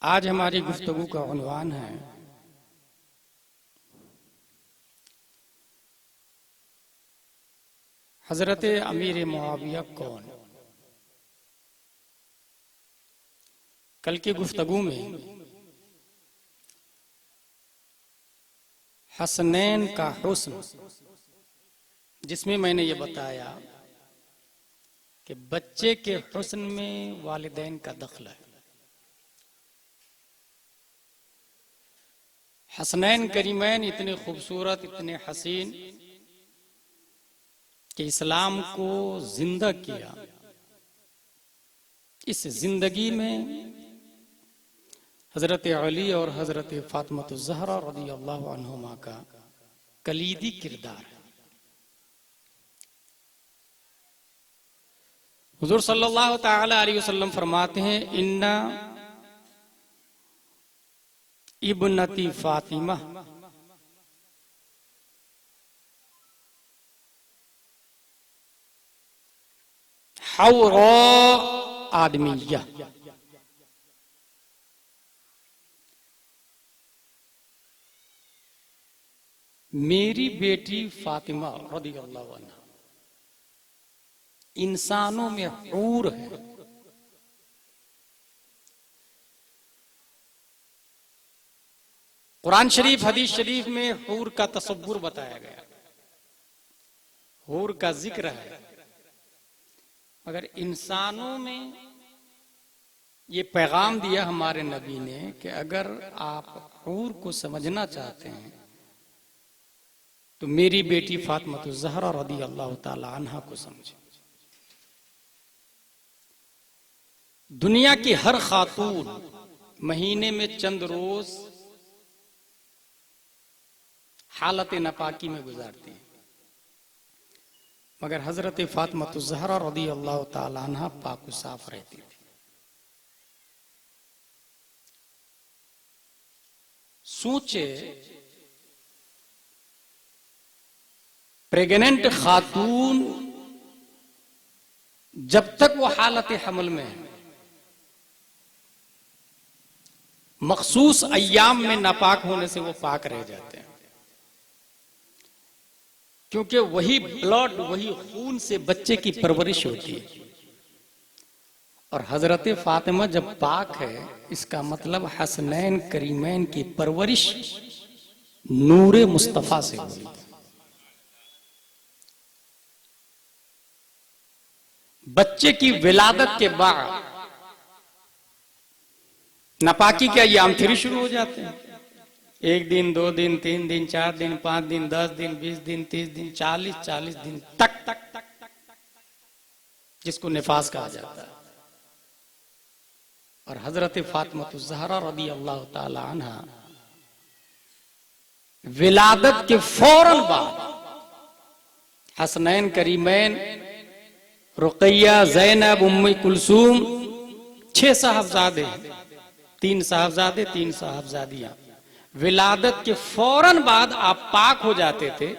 आज हमारी गुफ्तगू का उन्वान है हजरत अमीर मुआविया कौन। कल की गुफ्तगू में हसनैन का हुस्न, जिसमें मैंने ये बताया कि बच्चे के हुस्न में वालिदैन का दखल है। हसनैन करीमैन इतने खूबसूरत, इतने हसीन कि इस्लाम को जिंदा किया। इस जिंदगी में हजरत अली और हजरत फातिमा ज़हरा रज़ियल्लाहु अन्हुमा का कलीदी किरदार है। हुजूर सल्लल्लाहु तआला अलैहि वसल्लम फरमाते हैं, इन्ना इब्नती फातिमा हौरा आदमिया, मेरी बेटी फातिमा रज़ियल्लाहु अन्हा इंसानों में हूर है। कुरान शरीफ, हदीस शरीफ में हूर का तसव्वुर बताया गया, हूर का जिक्र है, मगर इंसानों में ये पैगाम दिया हमारे नबी ने कि अगर आप हूर को समझना चाहते हैं तो मेरी बेटी फातिमा ज़हरा रज़ियल्लाहु ताला अन्हा को समझे। दुनिया की हर खातून महीने में चंद रोज हालत नपाकी में गुजारती है, मगर हजरत फातिमा ज़हरा रज़ियल्लाहु ताला अन्हा पाक साफ रहती थी। सोचे, प्रेग्नेंट खातून जब तक वो हालत हमल में है, मखसूस अय्याम में नापाक होने से वो पाक रह जाते हैं, क्योंकि वही ब्लड, वही खून से बच्चे की परवरिश होती है। और हजरत फातिमा जब पाक है, इसका मतलब हसनैन करीमैन की परवरिश नूरे मुस्तफा से हुई। बच्चे की विलादत के बाद नापाकी के अय्याम फिर शुरू हो जाते हैं। 1 दिन, 2 दिन, 3 दिन, 4 दिन, 5 दिन, 10 दिन, 20 दिन, 30 दिन, 40 दिन तक जिसको निफास कहा जाता है। और हजरत फातिमा ज़हरा रज़ियल्लाहु ताला अन्हा विलादत के फौरन बाद हसनैन करीमैन, रुक़ैया, ज़ैनब, उम्मे कुलसूम, 6 साहबजादे, 3 साहबजादे, 3 साहबजादियां, विलादत के फौरन बाद आप पाक हो जाते थे।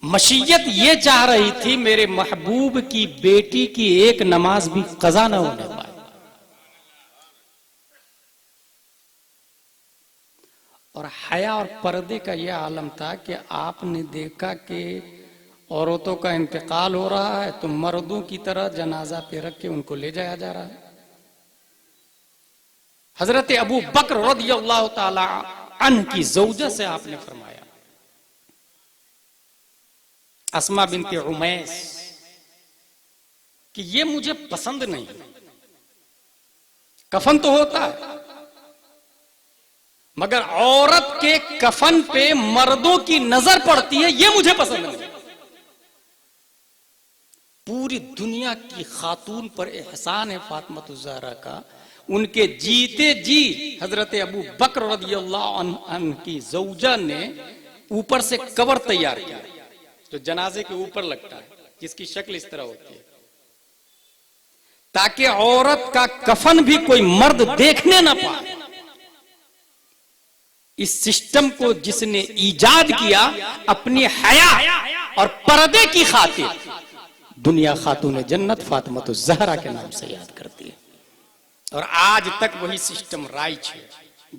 मशीयत ये चाह रही थी मेरे महबूब की बेटी की एक नमाज भी कज़ा न होने पाए। और हया और पर्दे का यह आलम था कि आपने देखा कि औरतों का इंतकाल हो रहा है तो मर्दों की तरह जनाजा पे रख के उनको ले जाया जा रहा है। हजरत अबू बकर रज़ियल्लाहु ताला अन्हु की ज़ौजा से आपने फरमाया, अस्मा बिनते उमैस, कि ये मुझे पसंद नहीं। कफन तो होता है, मगर औरत के कफन पे मर्दों की नजर पड़ती है, ये मुझे पसंद नहीं। पूरी दुनिया की खातून पर एहसान है फातिमा ज़हरा का। उनके जीते जी हजरत अबू बकर रज़ियल्लाहु अन्हु की ज़ौजा ने ऊपर से कवर तैयार किया, जो जनाजे के ऊपर लगता है, जिसकी शक्ल इस तरह होती है, ताकि औरत का कफन भी कोई मर्द देखने ना पाए। इस सिस्टम को जिसने ईजाद किया, अपनी हया और पर्दे की खातिर दुनिया खातून जन्नत फातिमा ज़हरा के नाम से याद करती है। और आज तक वही सिस्टम राइज है,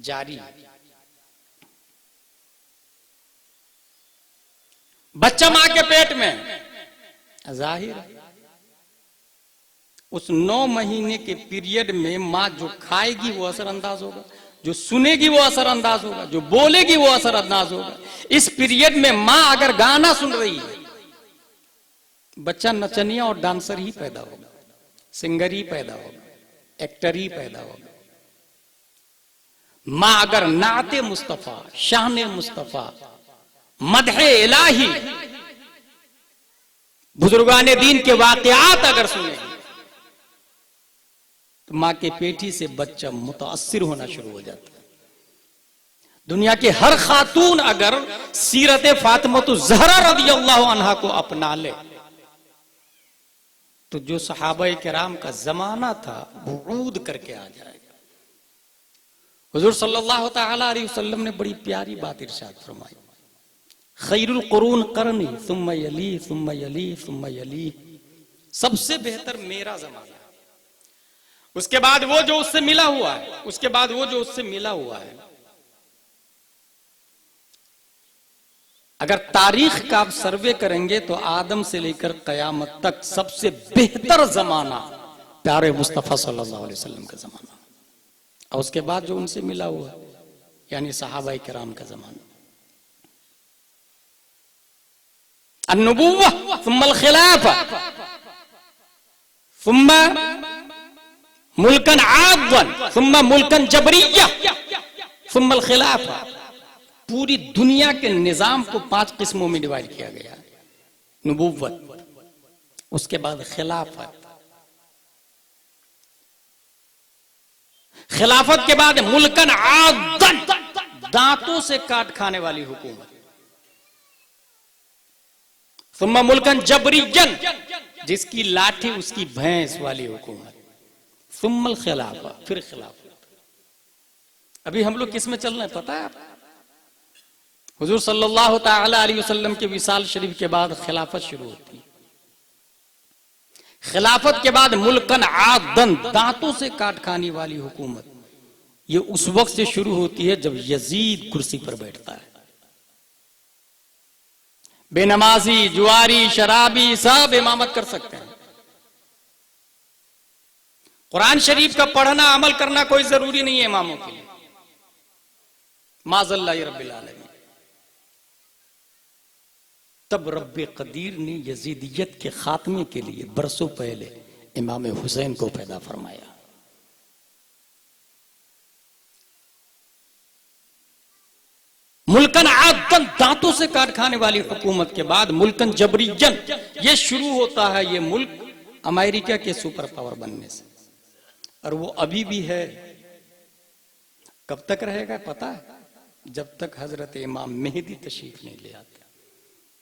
जारी है। बच्चा मां के पेट में, जाहिर उस 9 महीने के पीरियड में मां जो खाएगी वो असरअंदाज होगा, जो सुनेगी वो असरअंदाज होगा, जो बोलेगी वो असरअंदाज होगा। इस पीरियड में मां अगर गाना सुन रही है, बच्चा नचनिया और डांसर ही पैदा होगा, सिंगर ही पैदा होगा, एक्टर ही पैदा होगा। मां अगर नाते मुस्तफा, शान मुस्तफा, मदहे इलाही, बुजुर्गाने दीन के वाकयात अगर सुनेगी तो मां के पेटी से बच्चा मुतासिर होना शुरू हो जाता है। दुनिया के हर खातून अगर सीरत फातिमा ज़हरा रज़ियल्लाहु अन्हा को अपना ले तो जो सहाबा किराम का जमाना था बुऊद करके आ जाएगा। हुजूर सल्लल्लाहु तआला अलैहि वसल्लम ने बड़ी प्यारी बात इरशाद फरमाई, खैरुल कुरून करनी सुम्मा यली सुम्मा यली सुम्मा यली, सबसे बेहतर मेरा जमाना, उसके बाद वो जो उससे मिला हुआ है, उसके बाद वो जो उससे मिला हुआ है। अगर तारीख का आप सर्वे करेंगे तो आदम से लेकर कयामत तक सबसे बेहतर जमाना प्यारे मुस्तफा सल्लल्लाहु अलैहि वसल्लम का जमाना, और उसके बाद जो उनसे मिला हुआ यानी सहाबा किराम का जमाना। अन्नुबुव्वा सुम्मल खिलाफा सुम्मा मुल्कन आदवन सुम्मा मुल्कन जबरिया सुम्मल खिलाफा। पूरी दुनिया के निजाम को 5 किस्मों में डिवाइड किया गया। नबुव्वत, उसके बाद खिलाफत, खिलाफत के बाद मुल्कन आदन, दांतों से काट खाने वाली हुकूमत, सुम्मा मुल्कन जबरियन, जिसकी लाठी उसकी भैंस वाली हुकूमत, सुम्मल खिलाफा, फिर खिलाफत। अभी हम लोग किस में चल रहे हैं पता है आपको? हुजूर सल्लल्लाहु तआला अलैहि वसल्लम के विसाल शरीफ के बाद खिलाफत शुरू होती है। खिलाफत के बाद मुल्कन आदन, दांतों से काट खाने वाली हुकूमत, ये उस वक्त से शुरू होती है जब यजीद कुर्सी पर बैठता है। बेनमाजी, जुआरी, शराबी सब इमामत कर सकते हैं। कुरान शरीफ का पढ़ना अमल करना कोई जरूरी नहीं है इमामों के लिए, माज़ल्लाहि रब्बिल आलमीन। तब रब्बे कदीर ने यजीदियत के खात्मे के लिए बरसों पहले इमाम हुसैन को पैदा फरमाया। मुल्कन आदन, दांतों से काट खाने वाली हुकूमत के बाद मुल्कन जबरियन, ये शुरू होता है ये मुल्क अमेरिका के सुपर पावर बनने से, और वो अभी भी है। कब तक रहेगा पता है? जब तक हजरत इमाम मेहदी तशरीफ नहीं ले आते।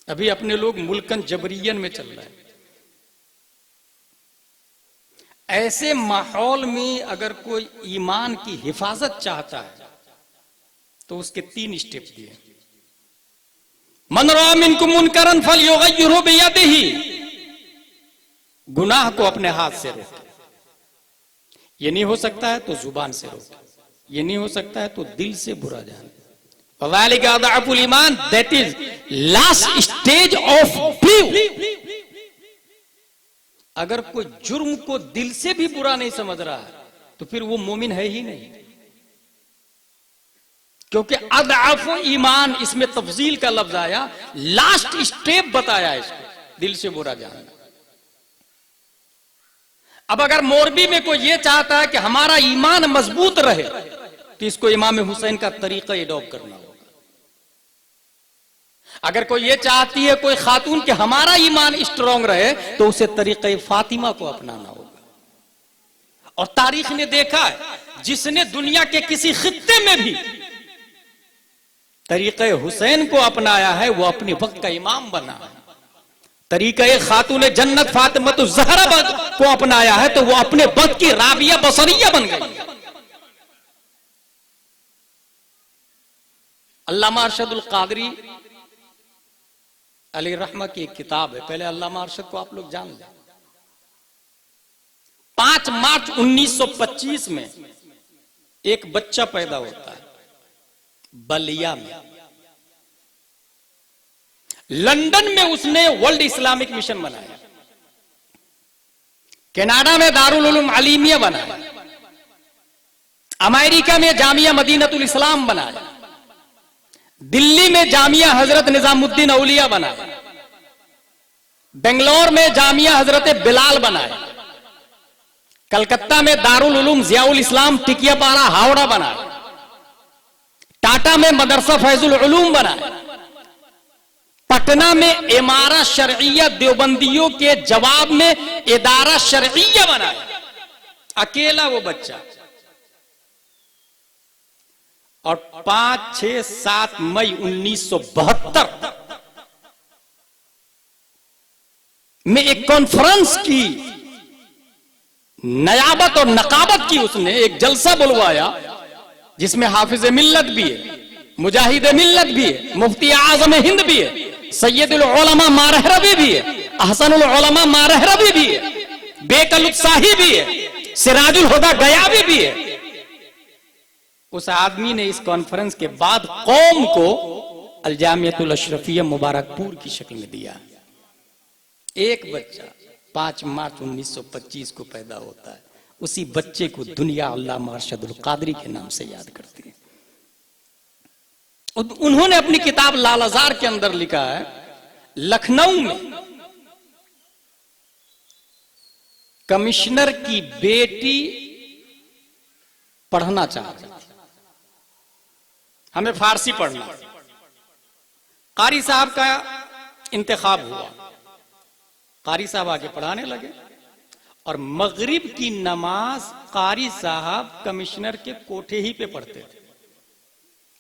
अभी अपने लोग मुल्कन जबरियन में चल रहे हैं। ऐसे माहौल में अगर कोई ईमान की हिफाजत चाहता है तो उसके 3 स्टेप दिए। मन रआ मिनकुम मुनकरन फलयुगय्यिरहु बियदिही, गुनाह को अपने हाथ से रोके। ये नहीं हो सकता है तो जुबान से रोके, ये नहीं हो सकता है तो दिल से बुरा जाने। ज़ालिका अज़अफुल ईमान, that is last stage of believe. अगर कोई जुर्म को दिल से भी बुरा नहीं समझ रहा है तो फिर वो मोमिन है ही नहीं, क्योंकि अज़अफ ईमान, इसमें तफजील का लफ्ज आया, लास्ट स्टेप बताया इसको, दिल से बुरा जानना। अब अगर मोरबी में कोई ये चाहता है कि हमारा ईमान मजबूत रहे तो इसको इमाम हुसैन का तरीका एडॉप्ट करना होगा। अगर कोई ये चाहती है कोई खातून कि हमारा ईमान स्ट्रांग रहे तो उसे तरीका फातिमा को अपनाना होगा। और तारीख ने देखा है, जिसने दुनिया के किसी खित्ते में भी तरीका हुसैन को अपनाया है वो अपने वक्त का इमाम बना है। तरीका खातून जन्नत फातिमा ज़हरा को अपनाया है तो वो अपने वक्त की राबिया बसरिया बन गई। अल्लामा अरशदुल कादरी अलैहि रहमा की एक किताब है, पहले अल्लामा अरशद को आप लोग जान लें। 5 5 मार्च 1925 में एक बच्चा पैदा होता है बलिया में। लंदन में उसने वर्ल्ड इस्लामिक मिशन बनाया, कनाडा में दारुल उलूम अलीमिया बनाया, अमेरिका में जामिया मदीनतुल इस्लाम बनाया, दिल्ली में जामिया हजरत निजामुद्दीन औलिया बनाया, बेंगलोर में जामिया हजरत बिलाल बनाया, कलकत्ता में दारुल उलूम जियाउल इस्लाम टिकियापाड़ा हावड़ा बनाया, टाटा में मदरसा फैजुल उलूम बनाया, पटना में इमारा शरइया देवबंदियों के जवाब में इदारा शरइया बनाया, अकेला वो बच्चा। और 5, 6, 7 मई 1972 में एक कॉन्फ्रेंस की नयाबत और नकाबत की, उसने एक जलसा बुलवाया जिसमें हाफिज मिल्लत भी है, मुजाहिद मिल्लत भी है, मुफ्ती आजम हिंद भी है, सैयदुल उलमा मारहरवी भी है, अहसनुल उलमा मारहरवी भी है, बेकल उत्साही भी है, सिराजुल हुदा गयावी भी है। उस आदमी ने इस कॉन्फ्रेंस के बाद कौम को अलजामियतुल अशरफिया मुबारकपुर की शक्ल में दिया। एक बच्चा 5 मार्च 1925 को पैदा होता है, उसी बच्चे को दुनिया अल्लामा अरशदुल कादरी के नाम से याद करती है। उन्होंने अपनी किताब लालाजार के अंदर लिखा है, लखनऊ में कमिश्नर की बेटी पढ़ना चाह रही थी, हमें फारसी पढ़ना, कारी साहब का इंतखाब हुआ, कारी साहब आके पढ़ाने लगे और मगरिब की नमाज कारी साहब कमिश्नर के कोठे ही पे पढ़ते थे।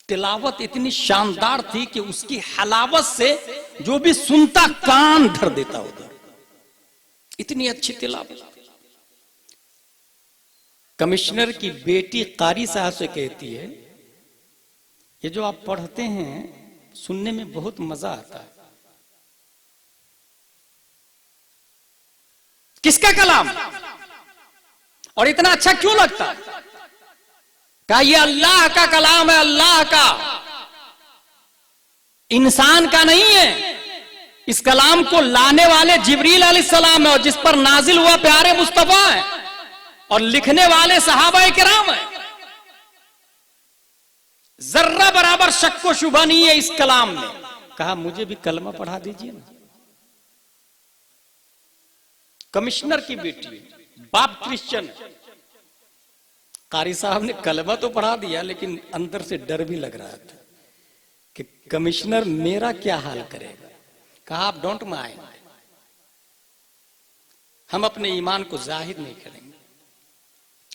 तिलावत इतनी शानदार थी कि उसकी हलावत से जो भी सुनता कान धर देता उधर, इतनी अच्छी तिलावत। कमिश्नर की बेटी कारी साहब से कहती है, ये जो आप पढ़ते हैं सुनने में बहुत मजा आता है, किसका कलाम और इतना अच्छा क्यों लगता है? कहा ये अल्लाह का कलाम है, अल्लाह का, इंसान का नहीं है। इस कलाम को लाने वाले जिब्रील अलैहिस्सलाम है और जिस पर नाजिल हुआ प्यारे मुस्तफा है और लिखने वाले सहाबा किराम है। जर्रा बराबर शक व शुबा नहीं है इस कलाम में। कहा मुझे भी कलमा पढ़ा दीजिए ना। कमिश्नर की बेटी, बाप क्रिश्चियन, कारी साहब ने कलमा तो पढ़ा दिया लेकिन अंदर से डर भी लग रहा था कि कमिश्नर मेरा क्या हाल करेगा। कहा आप डोंट माइंड, हम अपने ईमान को जाहिर नहीं करेंगे,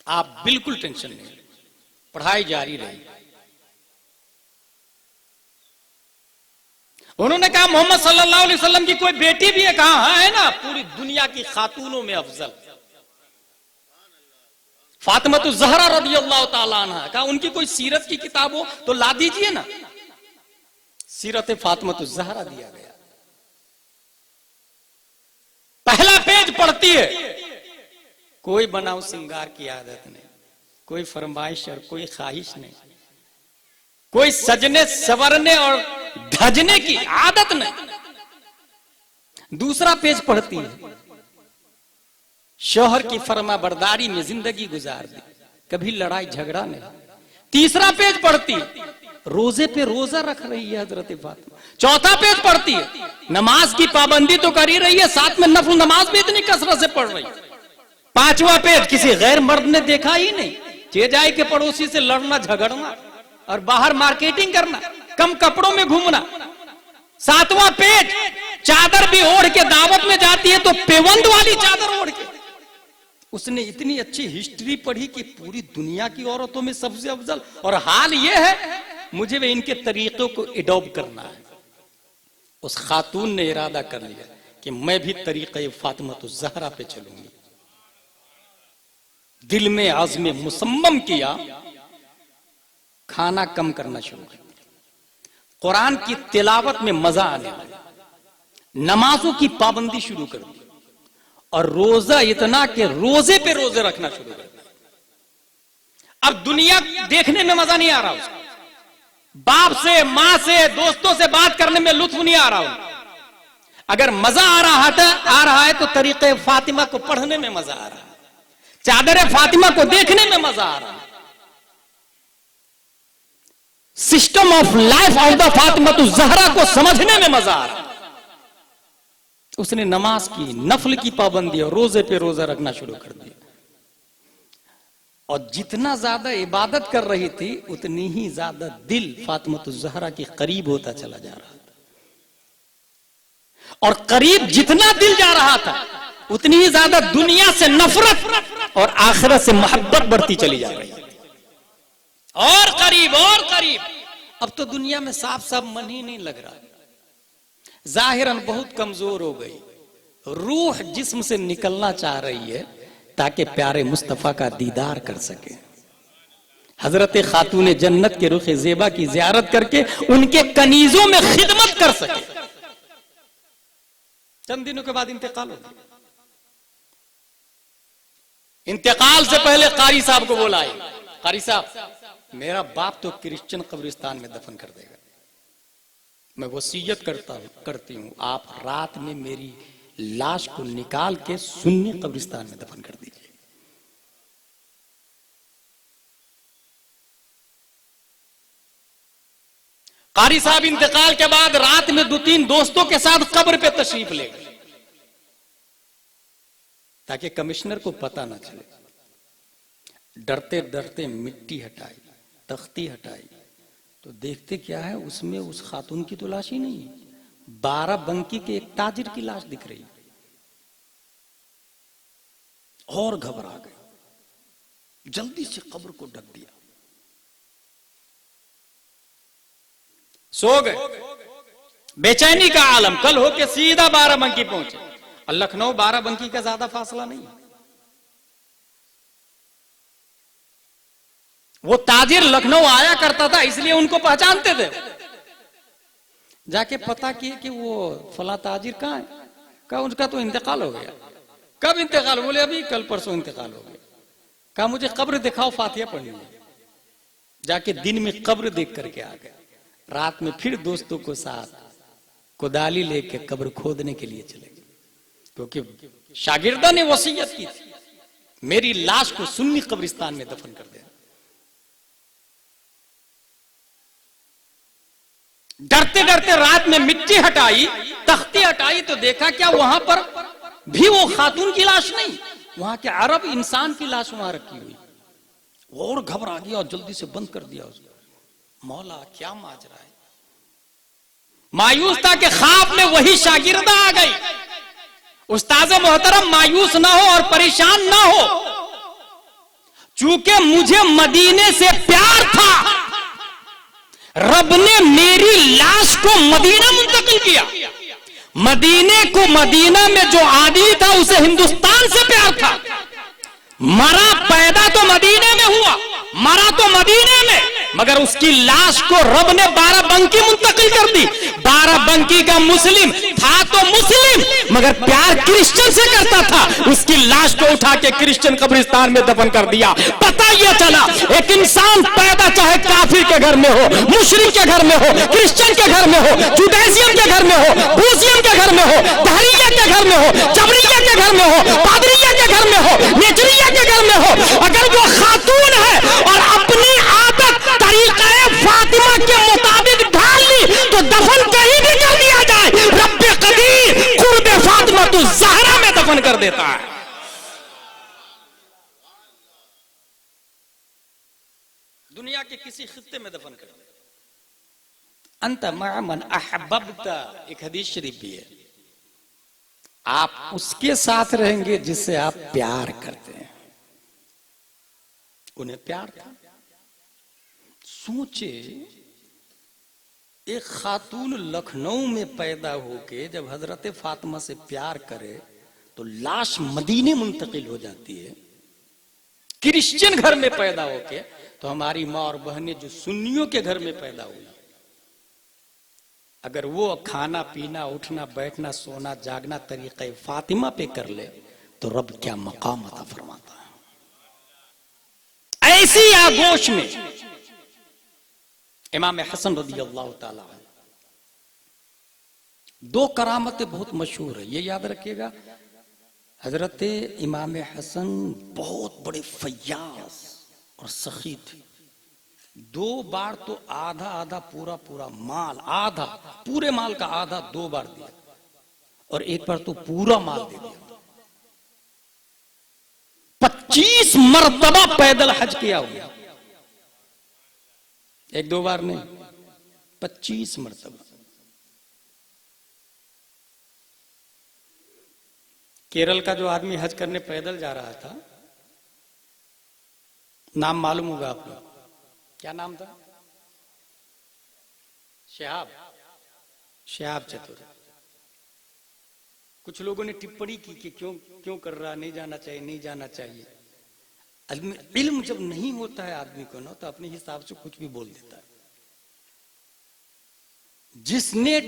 आप बिल्कुल टेंशन नहीं, पढ़ाई जारी रही। उन्होंने कहा मोहम्मद सल्लल्लाहु अलैहि वसल्लम की कोई बेटी भी है? कहा हाँ है ना, पूरी दुनिया की खातूनों में अफजल फातिमा ज़हरा रज़ियल्लाहु ताला अन्हा। कहा उनकी कोई सीरत की किताब हो तो ला दीजिए ना। सीरत फातिमा ज़हरा दिया गया, पहला पेज पढ़ती है, कोई बनाओ सिंगार की आदत नहीं, कोई फरमाइश और कोई ख्वाहिश नहीं, कोई सजने सवरने और धजने की आदत नहीं। दूसरा पेज पढ़ती है, शौहर की फरमा बरदारी में जिंदगी गुजार दी, कभी लड़ाई झगड़ा नहीं। तीसरा पेज पढ़ती है, रोजे पे रोजा रख रही है हजरत फातिमा। चौथा पेज पढ़ती है, नमाज की पाबंदी तो कर ही रही है, साथ में नफल नमाज भी इतनी कसरत से पढ़ रही है। पांचवा पेज, किसी गैर मर्द ने देखा ही नहीं, चेजाई के पड़ोसी से लड़ना झगड़ना और बाहर मार्केटिंग करना, कम कपड़ों में घूमना। सातवां पेज, चादर भी ओढ़ के दावत में जाती है तो पेवंद वाली चादर ओढ़ के। उसने इतनी अच्छी हिस्ट्री पढ़ी कि पूरी दुनिया की औरतों में सबसे अफजल, और हाल यह है मुझे भी इनके तरीकों को एडॉप्ट करना है। उस खातून ने इरादा कर लिया कि मैं भी तरीक़े फातिमा ज़हरा पे चलूंगी। दिल में आज़्म मुसम्मम किया, खाना कम करना शुरू कर दिया, कुरान की तिलावत में मजा आने लगा, नमाजों की पाबंदी शुरू कर दी और रोजा इतना कि रोजे पे रोजे रखना शुरू कर दिया। अब दुनिया देखने में मजा नहीं आ रहा उसका, बाप से मां से दोस्तों से बात करने में लुत्फ नहीं आ रहा। अगर मजा आ रहा है तो तरीके फातिमा को पढ़ने में मजा आ रहा है, चादर फातिमा को देखने में मजा आ रहा है, system of life of the Fatima तो जहरा को समझने में मजा आ रहा है। उसने नमाज की, नफल की पाबंदी और रोजे पे रोजा रखना शुरू कर दिया। और जितना ज्यादा इबादत कर रही थी उतनी ही ज्यादा दिल फातिमा तो जहरा के करीब होता चला जा रहा था। और करीब जितना दिल जा रहा था उतनी ही ज्यादा दुनिया से नफरत और आखिरत से मोहब्बत बढ़ती चली जा रही थी। और करीब और करीब। अब तो दुनिया में साफ साफ मन ही नहीं लग रहा, जाहिरन बहुत कमजोर हो गई, रूह जिस्म से निकलना चाह रही है ताकि प्यारे मुस्तफा का दीदार कर सके। हजरत खातून जन्नत के रुख ज़ेबा की ज़ियारत करके उनके कनीजों में खिदमत कर सके। चंद दिनों के बाद इंतकाल हो गया। इंतकाल से पहले कारी साहब को बोला, कारी साहब मेरा बाप तो क्रिश्चियन कब्रिस्तान में दफन कर देगा, मैं वसीयत करती हूं आप रात में मेरी लाश को निकाल के सुन्नी कब्रिस्तान में दफन कर दीजिए। कारी साहब इंतकाल के बाद रात में 2-3 दोस्तों के साथ कब्र पे तशरीफ ले गए ताकि कमिश्नर को पता ना चले। डरते डरते मिट्टी हटाई, तख्ती हटाई तो देखते क्या है उसमें उस खातून की तो लाश ही नहीं, 12 बंकी के एक ताजिर की लाश दिख रही। और घबरा गए, जल्दी से कब्र को ढक दिया, सो गए। बेचैनी का आलम। कल होके सीधा 12 बंकी पहुंचे। और लखनऊ 12 बंकी का ज्यादा फासला नहीं। वो ताजिर लखनऊ आया करता था इसलिए उनको पहचानते थे। जाके पता किए कि वो फला ताजिर कहां है, कहा उनका तो इंतकाल हो गया। कब इंतकाल? बोले अभी कल परसों इंतकाल हो गया। कहा मुझे कब्र दिखाओ, फातिहा पढ़नी है। जाके दिन में कब्र देख करके आ गए। रात में फिर दोस्तों को साथ कुदाली लेके कब्र खोदने के लिए चले गए, क्योंकि शागिर्दा ने वसीयत की थी मेरी लाश को सुन्नी कब्रिस्तान में दफन कर दे। डरते डरते रात में मिट्टी हटाई, तख्ती हटाई तो देखा क्या वहां पर भी वो खातून की लाश नहीं, वहां के अरब इंसान की लाश वहां रखी हुई। और घबरा गया और जल्दी से बंद कर दिया उसको। मौला क्या माजरा है। मायूस था कि ख्वाब में वही शागिर्दा आ गई। उस्ताद मोहतरम मायूस ना हो और परेशान ना हो, चूंकि मुझे मदीने से प्यार था, रब ने मेरी लाश को मदीना मुंतकिल किया। मदीने को, मदीना में जो आदमी था उसे हिंदुस्तान से प्यार था। मरा पैदा तो मदीने में हुआ, मरा तो मदीने में, मगर उसकी लाश को रब ने 12 बंकी मुंतकिल कर दी। 12 बंकी का मुस्लिम था तो मुस्लिम, मगर प्यार क्रिश्चियन से करता था। उसकी लाश को उठा के क्रिश्चियन कब्रिस्तान में दफन कर दिया। पता यह चला एक इंसान पैदा चाहे काफिर के घर में हो, मुशरिक के घर में हो, क्रिश्चियन के घर में हो, जुडाइजियम के घर में हो, बूजियम के घर में हो, तहरिया के घर में हो, जबरिया के घर में हो, पादरिया के घर में हो, नेचरिया के घर में हो, अगर वो खातून है और अपनी आदत तरीका फातिमा के मुताबिक ढाल ली तो दफन कहीं भी कर दिया जाए, रब्बे कदीर कुर्बे फातिमा तो ज़हरा में दफन कर देता है। दुनिया के किसी खित्ते में दफन कर दे। अंत मअमन अहबब्ता, एक हदीस शरीफ भी है, आप उसके साथ रहेंगे जिससे आप प्यार करते हैं। उन्हें प्यार था। सोचे एक खातून लखनऊ में पैदा होके जब हजरत फातिमा से प्यार करे तो लाश मदीने मुंतकिल हो जाती है। क्रिश्चियन घर में पैदा होके तो हमारी माँ और बहनें जो सुन्नियों के घर में पैदा हुई, अगर वो खाना पीना, उठना बैठना, सोना जागना तरीक़े फातिमा पे कर ले तो रब क्या मकाम अता फरमाता है। ऐसी आगोश में इमाम हसन रज़ी अल्लाह ताला अन्हु, दो करामतें बहुत मशहूर है, ये याद रखिएगा। हजरत इमाम हसन बहुत बड़े फयाज और सखी थे। 2 बार तो आधा आधा पूरा पूरा माल, आधा पूरे माल का आधा 2 बार दिया, और एक बार तो पूरा माल दे दिया। 25 मरतबा पैदल हज किया हुआ, 1-2 बार नहीं, 25 मरतबा। केरल का जो आदमी हज करने पैदल जा रहा था, नाम मालूम होगा आपको, क्या नाम था? शहाब चतुर। कुछ लोगों ने टिप्पणी की कि क्यों कर रहा, नहीं जाना चाहिए, नहीं जाना चाहिए। इल्म जब नहीं होता है आदमी को ना, तो अपने हिसाब से कुछ भी बोल देता है। जिसने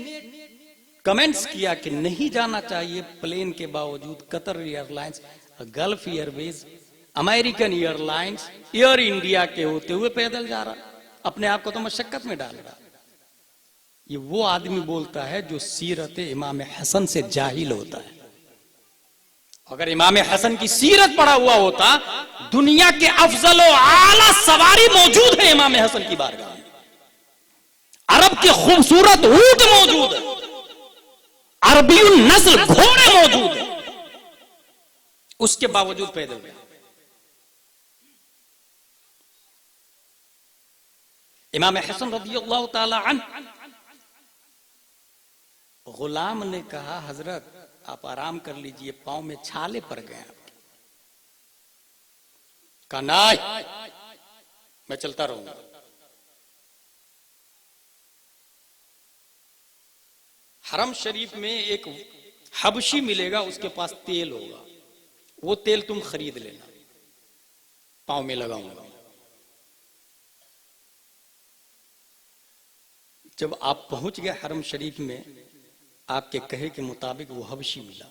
कमेंट्स किया कि नहीं जाना चाहिए प्लेन के बावजूद, Qatar airlines, gulf Airways, American airlines, air India के होते हुए पैदल जा रहा, अपने आप को तो मशक्कत में डाल रहा। ये वो आदमी बोलता है जो सीरत इमाम हसन से जाहिल होता है। अगर इमाम हसन की सीरत पढ़ा हुआ होता, दुनिया के अफजल व आला सवारी मौजूद है इमाम हसन की बारगाह में, अरब के खूबसूरत ऊंट मौजूद है, अरबी नस्ल घोड़े मौजूद है, उसके बावजूद पैदल गया। इमाम हसन रज़ियल्लाहु ताला अन्हु, गुलाम ने कहा हजरत आप आराम कर लीजिए, पांव में छाले पड़ गए आपके। कहा नहीं, मैं चलता रहूंगा। हरम शरीफ में एक हबशी मिलेगा, उसके पास तेल होगा, वो तेल तुम खरीद लेना, पांव में लगाऊंगा। जब आप पहुंच गए हरम शरीफ में, आपके कहे के मुताबिक वो हबशी मिला,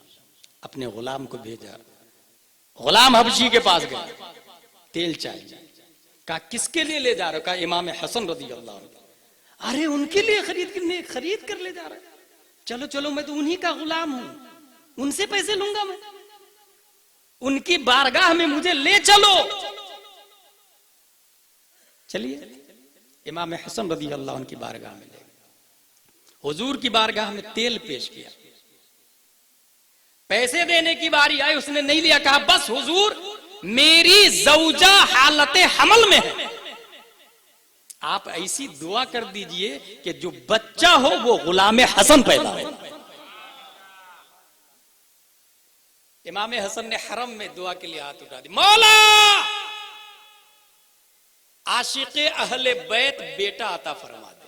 अपने गुलाम को भेजा, गुलाम हबशी के पास गया, तेल चाहिए। कहा किसके लिए ले जा रहे हो? कहा इमाम हसन रज़ियल्लाहु अन्हु। अरे उनके लिए खरीद कर ले जा रहे, चलो चलो, मैं तो उन्हीं का गुलाम हूं, उनसे पैसे लूंगा मैं, उनकी बारगाह में मुझे ले चलो। चलिए इमाम हसन रज़ियल्लाहु अन्हु की बारगाह में ले, हुजूर की बारगाह में तेल पेश किया। पैसे देने की बारी आई, उसने नहीं लिया। कहा बस हुजूर, मेरी जौजा हालत हमल में है, आप ऐसी दुआ कर दीजिए कि जो बच्चा हो वो गुलाम हसन पैदा हो। इमाम हसन ने हरम में दुआ के लिए हाथ उठा दी, मौला आशिक़े अहले बैत बेटा अता फरमा दे,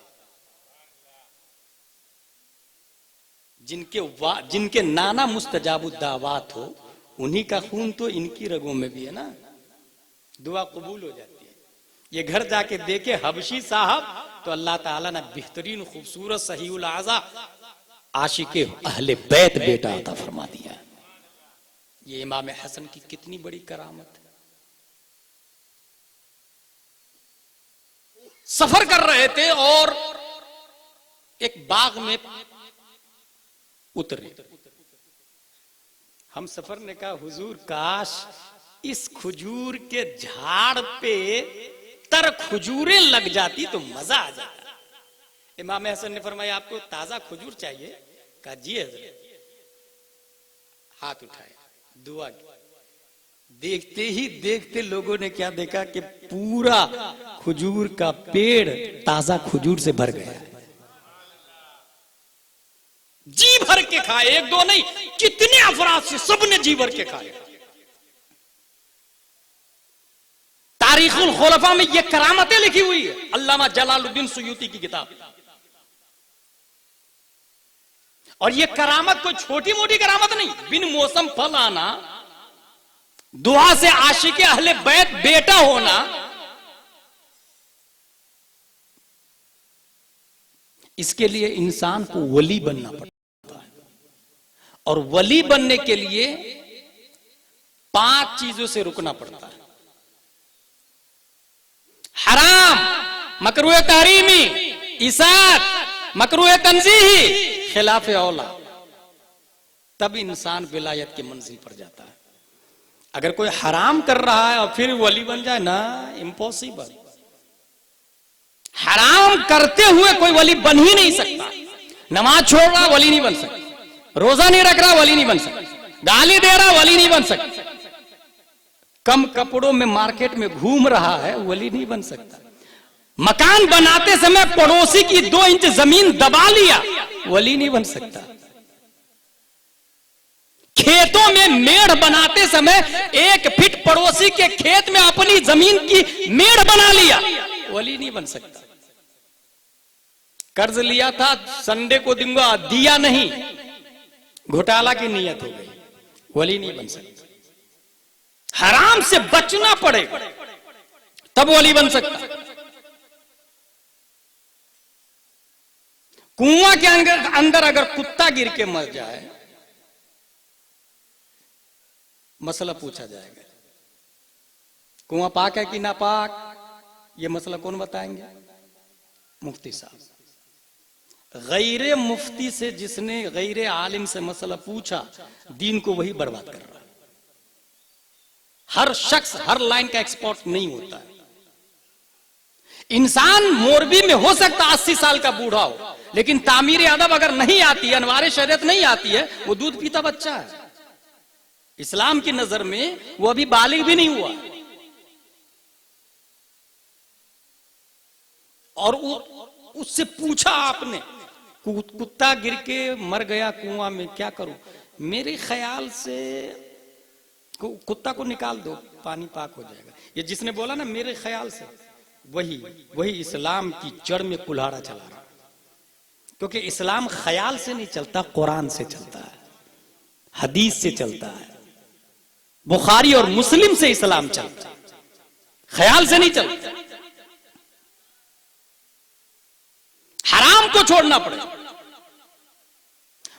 जिनके नाना मुस्तजाबुद्दावात हो, उन्हीं का खून तो इनकी रगों में भी है ना, दुआ कबूल हो जाती है। ये घर जाके देखे हबशी साहब, तो अल्लाह ताला ने बेहतरीन खूबसूरत सहीउल आज़ा आशिक़े अहले बैत बेटा अता फरमा दिया। ये इमाम हसन की कितनी बड़ी करामत है। सफर कर रहे थे और एक बाग में उतरे। हम सफर ने कहा हुजूर काश इस खजूर के झाड़ पे तर खजूरें लग जाती तो मजा आ जाता। इमाम हसन ने फरमाया आपको ताजा खजूर चाहिए? कहा जी हजरत। हाथ उठाए, दुआ की। देखते ही देखते लोगों ने क्या देखा कि पूरा खजूर का पेड़ ताजा खजूर से भर गया। जी भर के खाए, एक दो नहीं, कितने अफराद से सबने जी भर के खाए। तारीखुल खुलफा में ये करामतें लिखी हुई है, अल्लामा जलालुद्दीन सुयूती की किताब। और ये करामत कोई छोटी मोटी करामत नहीं, बिन मौसम फल आना, दुआ से आशिक़े अहले बैत बेटा होना, इसके लिए इंसान को वली बनना पड़ता है। और वली बनने के लिए 5 चीजों से रुकना पड़ता है। हराम, मकरूह तहरीमी, इसात, मकरूह तंजीही, खिलाफ औला, तब इंसान विलायत की मंजिल पर जाता है। अगर कोई हराम कर रहा है और फिर वली बन जाए ना, इम्पॉसिबल। हराम करते हुए कोई वली बन ही नहीं सकता। नमाज छोड़ रहा वली नहीं बन सकता, रोजा नहीं रख रहा वली नहीं बन सकता, गाली दे रहा वली नहीं बन सकता, कम कपड़ों में मार्केट में घूम रहा है वली नहीं बन सकता, मकान बनाते समय पड़ोसी की 2 इंच जमीन दबा लिया वली नहीं बन सकता, खेतों में मेड़ बनाते समय 1 फीट पड़ोसी के खेत में अपनी जमीन की मेड़ बना लिया वली नहीं बन सकता। कर्ज लिया था, संडे को दूंगा, दिया नहीं, घोटाला की नियत हो गई, वली नहीं बन सकता। हराम से बचना पड़ेगा तब वली बन सकता। कुआं के अंदर अगर कुत्ता गिर के मर जाए, मसला पूछा जाएगा, कुआं पाक है कि नापाक, यह मसला कौन बताएंगे? मुफ्ती साहब। गैरे मुफ्ती से, जिसने गैरे आलिम से मसला पूछा, दीन को वही बर्बाद कर रहा है। हर शख्स हर लाइन का एक्सपर्ट नहीं होता है। इंसान मोरबी में हो सकता 80 साल का बूढ़ा हो, लेकिन तामीर अदब अगर नहीं आती है, अनवार शरीयत नहीं आती है, वो दूध पीता बच्चा है। इस्लाम की नजर में वो अभी बालिग भी नहीं हुआ। और उससे पूछा आपने, कुत्ता गिर के मर गया कुआं में, क्या करूं? मेरे ख्याल से कुत्ता को निकाल दो, पानी पाक हो जाएगा। ये जिसने बोला ना मेरे ख्याल से, वही इस्लाम की जड़ में कुल्हाड़ा चला रहा। क्योंकि इस्लाम ख्याल से नहीं चलता, कुरान से चलता है, हदीस से चलता है। बुखारी और मुस्लिम से इस्लाम चलता है, ख्याल से नहीं चलता। हराम को छोड़ना पड़ेगा।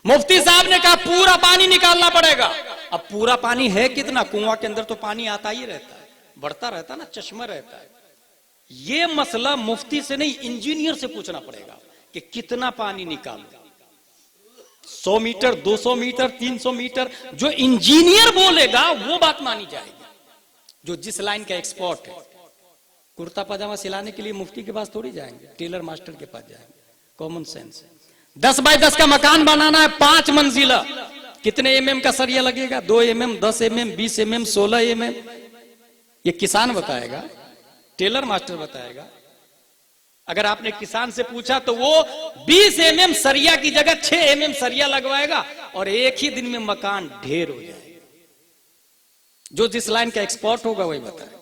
मुफ्ती साहब ने कहा पूरा पानी निकालना पड़ेगा। अब पूरा पानी है कितना? कुआं के अंदर तो पानी आता ही रहता है, बढ़ता रहता है ना, चश्मा रहता है। यह मसला मुफ्ती से नहीं, इंजीनियर से पूछना पड़ेगा कि कितना पानी निकालो। 100 मीटर, 200 मीटर, 300 मीटर, जो इंजीनियर बोलेगा वो बात मानी जाएगी, जो जिस लाइन का एक्सपर्ट है। कुर्ता पजामा सिलाने के लिए मुफ्ती के पास थोड़ी जाएंगे, टेलर मास्टर के पास जाएंगे। कॉमन सेंस है। 10 बाय 10 का मकान बनाना है, 5 मंजिला, कितने mm का सरिया लगेगा? 2 mm, 10 mm, 20 mm, 16 mm? ये किसान बताएगा, टेलर मास्टर बताएगा। अगर आपने किसान से पूछा तो वो 20 mm सरिया की जगह 6 mm सरिया लगवाएगा और एक ही दिन में मकान ढेर हो जाएगा। जो जिस लाइन का एक्सपर्ट होगा वही बताएगा।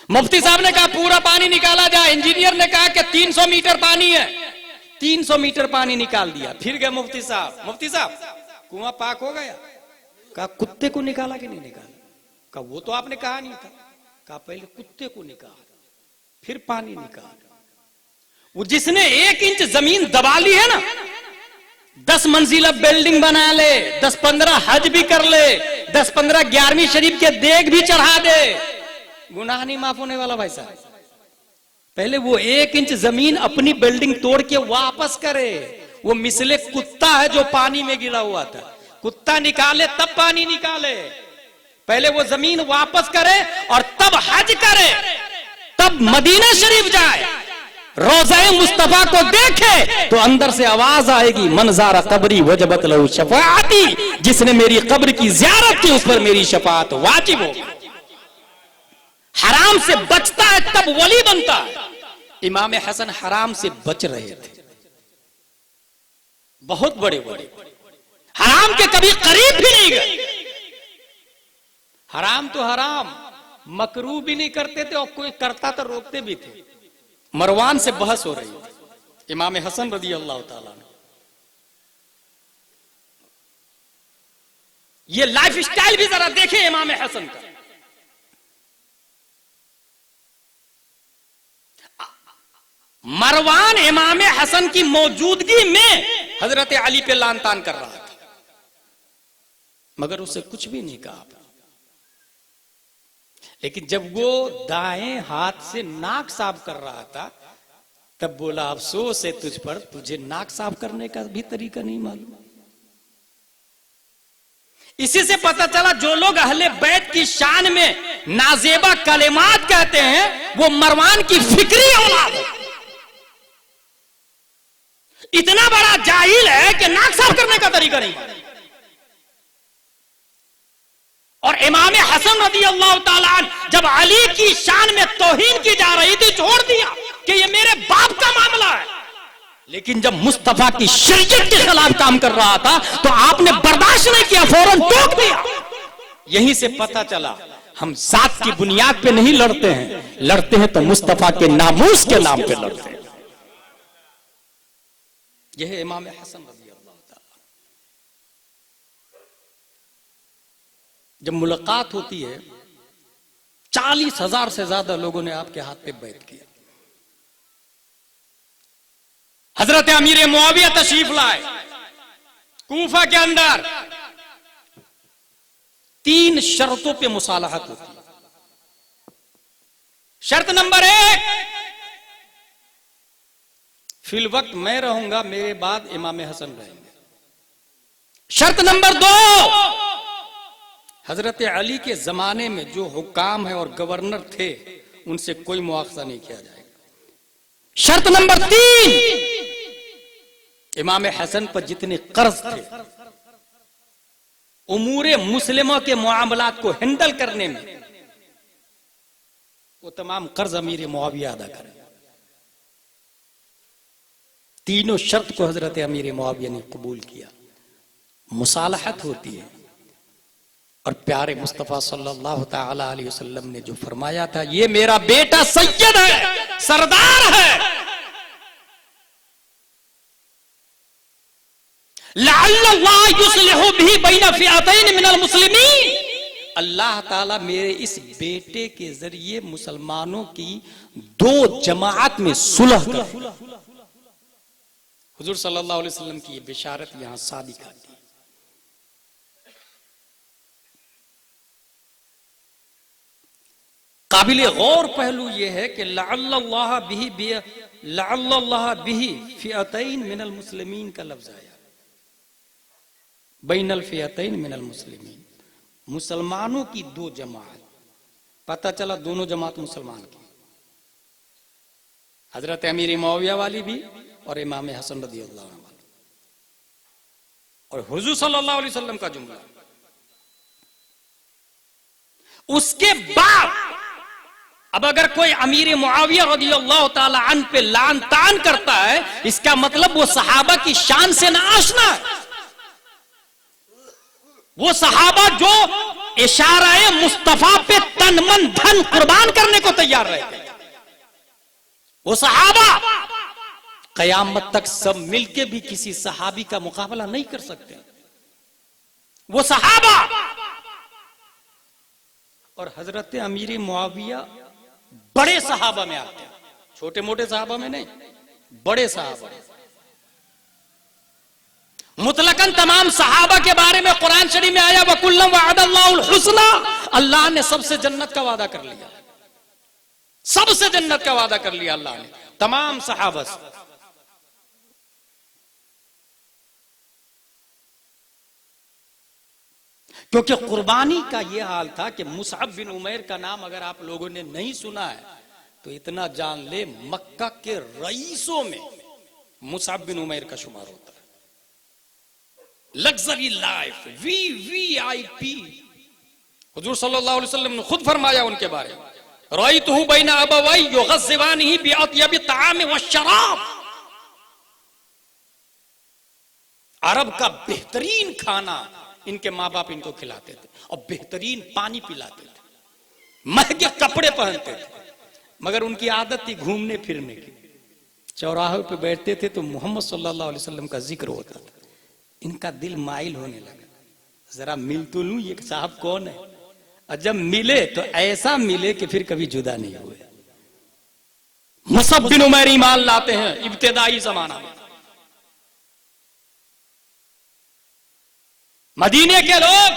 मुफ्ती साहब ने कहा पूरा पानी निकाला जाए, इंजीनियर ने कहा कि 300 मीटर पानी है, 300 मीटर पानी निकाल दिया। फिर गए मुफ्ती साहब कुआं पाक हो गया? कहा कुत्ते को निकाला कि नहीं निकाला? कहा वो तो आपने कहा नहीं था। कहा पहले कुत्ते को निकाल, फिर पानी निकाल। वो जिसने 1 इंच जमीन दबा ली है ना, 10 मंजिला बिल्डिंग बना ले, 10-15 हज भी कर ले, 10-15 11वीं शरीफ के देग भी चढ़ा दे, गुनाह नहीं माफ होने वाला भाई साहब। पहले वो 1 इंच जमीन अपनी बिल्डिंग तोड़ के वापस करे। वो मिसले कुत्ता है जो पानी में गिरा हुआ था, कुत्ता निकाले तब पानी निकाले। पहले वो जमीन वापस करे और तब हज करे, तब मदीना शरीफ जाए, रोज़ा मुस्तफा को देखे तो अंदर से आवाज आएगी, मनजारा कब्री वजबत लहू शफाअती, जिसने मेरी कब्र की जियारत की उस पर मेरी शफाअत वाजिब हो। हराम से बचता है तब वली बनता है। इमाम हसन हराम से बच रहे थे, बहुत बड़े हराम के कभी करीब भी नहीं गए। हराम तो हराम, मकरू भी नहीं करते थे और कोई करता तो रोकते भी थे। मरवान से बहस हो रही थी, इमाम हसन रज़ी अल्लाह ताला ने। ये लाइफ स्टाइल भी जरा देखें इमाम हसन का। मरवान इमाम हसन की मौजूदगी में हजरत अली पे लान तान कर रहा था, मगर उसे कुछ भी नहीं कहा। लेकिन जब वो दाएं हाथ से नाक साफ कर रहा था तब बोला अफसोस है तुझ पर, तुझे नाक साफ करने का भी तरीका नहीं मालूम। इसी से पता चला जो लोग अहले बैत की शान में नाजेबा कलेमात कहते हैं वो मरवान की फिक्री औलाद है। इतना बड़ा जाहिल है कि नाक साफ करने का तरीका नहीं मालूम। और इमाम हसन रज़ी अल्लाह ताला अन्हु जब अली की शान में तौहीन की जा रही थी छोड़ दिया कि ये मेरे बाप का मामला है, लेकिन जब मुस्तफा की शरीयत के खिलाफ काम कर रहा था तो आपने बर्दाश्त नहीं किया, फौरन टोक दिया। यहीं से पता चला हम जात की बुनियाद पे नहीं लड़ते हैं, लड़ते हैं तो मुस्तफा के नामूस के नाम पे लड़ते हैं। यह है इमाम हसन रज़ी अल्लाह ताला। जब मुलाकात होती है 40,000 से ज्यादा लोगों ने आपके हाथ पे बैत किया। हजरत अमीर मुआविया तशरीफ लाए कूफा के अंदर। 3 शर्तों पे मुसालहत होती है। शर्त नंबर 1, फिल वक्त मैं रहूंगा, मेरे बाद इमाम हसन रहेंगे। शर्त नंबर 2, हजरत अली के जमाने में जो हुकाम है और गवर्नर थे उनसे कोई मुआवजा नहीं किया जाएगा। शर्त नंबर 3, इमाम हसन पर जितने कर्ज थे उमूरे मुस्लिमों के मामलात को हैंडल करने में वो तमाम कर्ज अमीर मुआविया अदा करें। तीनों शर्त को हजरत अमीर मुआविया ने कबूल किया। मुसालहत होती है और प्यारे मुस्तफा सल्लल्लाहु तआला अलैहि वसल्लम ने जो फरमाया था, ये मेरा बेटा सैयद है, सरदार है, लअल्लाह युस्लिहु बिही बैन फिअतैन मिनल मुस्लिमीन, अल्लाह ताला मेरे इस बेटे के जरिए मुसलमानों की 2 जमात में सुलह करे। हुजूर सल्लल्लाहु अलैहि वसल्लम की ये बिशारत यहां सादिक आती है। काबिल गौर पहलू यह है कि लअल्लाह बिही फिअतैन मिनल मुस्लिमीन का लफ्ज आया, बैनल फिअतैन मिनल मुस्लिमीन, मुसलमानों की 2 जमात। पता चला दोनों जमात मुसलमान की, हजरत अमीर मुआविया वाली भी और इमाम हसन रज़ी अल्लाह अन्हु वाली। और हुजूर सल्लल्लाहु अलैहि वसल्लम का जुमला। उसके बाद अब अगर कोई अमीर मुआविया रज़ी अल्लाह ताला अन्हु पे लान तान करता है, इसका मतलब वो सहाबा की शान से ना आशना है। वो सहाबा जो इशाराए मुस्तफा पे तन मन धन कुर्बान करने को तैयार रहे थे, वो सहाबा कयामत तक सब मिलके भी किसी सहाबी का मुकाबला नहीं कर सकते। वो सहाबा और हजरत अमीर मुआविया बड़े सहाबा में आते हैं, छोटे मोटे सहाबा में नहीं, बड़े सहाबा। मुतलकन तमाम सहाबा के बारे में कुरान शरीफ में आया वकुल्लम वअदल्लाहुल हुस्ना, अल्लाह ने सबसे जन्नत का वादा कर लिया, सबसे जन्नत का वादा कर लिया अल्लाह ने तमाम सहाबा से। क्योंकि कुर्बानी का यह हाल था कि मुसअब बिन उमैर का नाम अगर आप लोगों ने नहीं सुना है तो इतना जान ले, मक्का के रईसों में मुसअब बिन उमैर का शुमार होता है। Luxury life, VVIP. हुजूर सल्लल्लाहु अलैहि वसल्लम ने खुद फरमाया उनके बारे में, रअयतुहु बैना अबवै युग़ज़्ज़िवानिही बिअत्यबि ताआम वश्शराब। अरब का बेहतरीन खाना इनके माँ बाप इनको खिलाते थे और बेहतरीन पानी पिलाते थे, महंगे कपड़े पहनते थे, मगर उनकी आदत थी घूमने फिरने की। चौराहे पे बैठते थे तो मोहम्मद सल्लल्लाहु अलैहि वसल्लम का जिक्र होता था, इनका दिल माइल होने लगा, जरा मिल तो लूं ये साहब कौन है। और जब मिले तो ऐसा मिले कि फिर कभी जुदा नहीं हुए। मुसअब बिन उमैर ईमान लाते हैं इब्तिदाई जमाना में। मदीने के लोग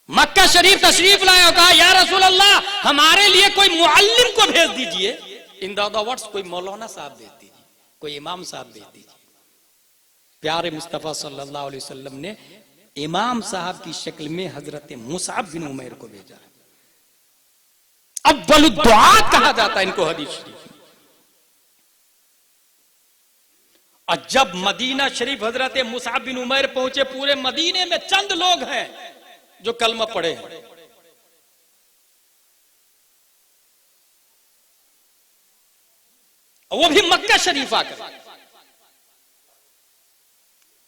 मक्का शरीफ तशरीफ लाया, कहा या रसूल अल्लाह हमारे लिए कोई मुअल्लिम को भेज दीजिए। इन द वर्ड्स कोई मौलाना साहब भेज दीजिए, कोई इमाम साहब भेज दीजिए। प्यारे मुस्तफा सल्लल्लाहु अलैहि वसल्लम ने इमाम साहब की शक्ल में हजरत मुसअब बिन उमैर को भेजा। अव्वलुद दुआत कहा जाता है इनको हदीस शरीफ। और जब मदीना शरीफ हजरत मुसअब बिन उमैर पहुंचे, पूरे मदीने में चंद लोग हैं जो कलमा पढ़े हैं। वो भी मक्का शरीफ आकर।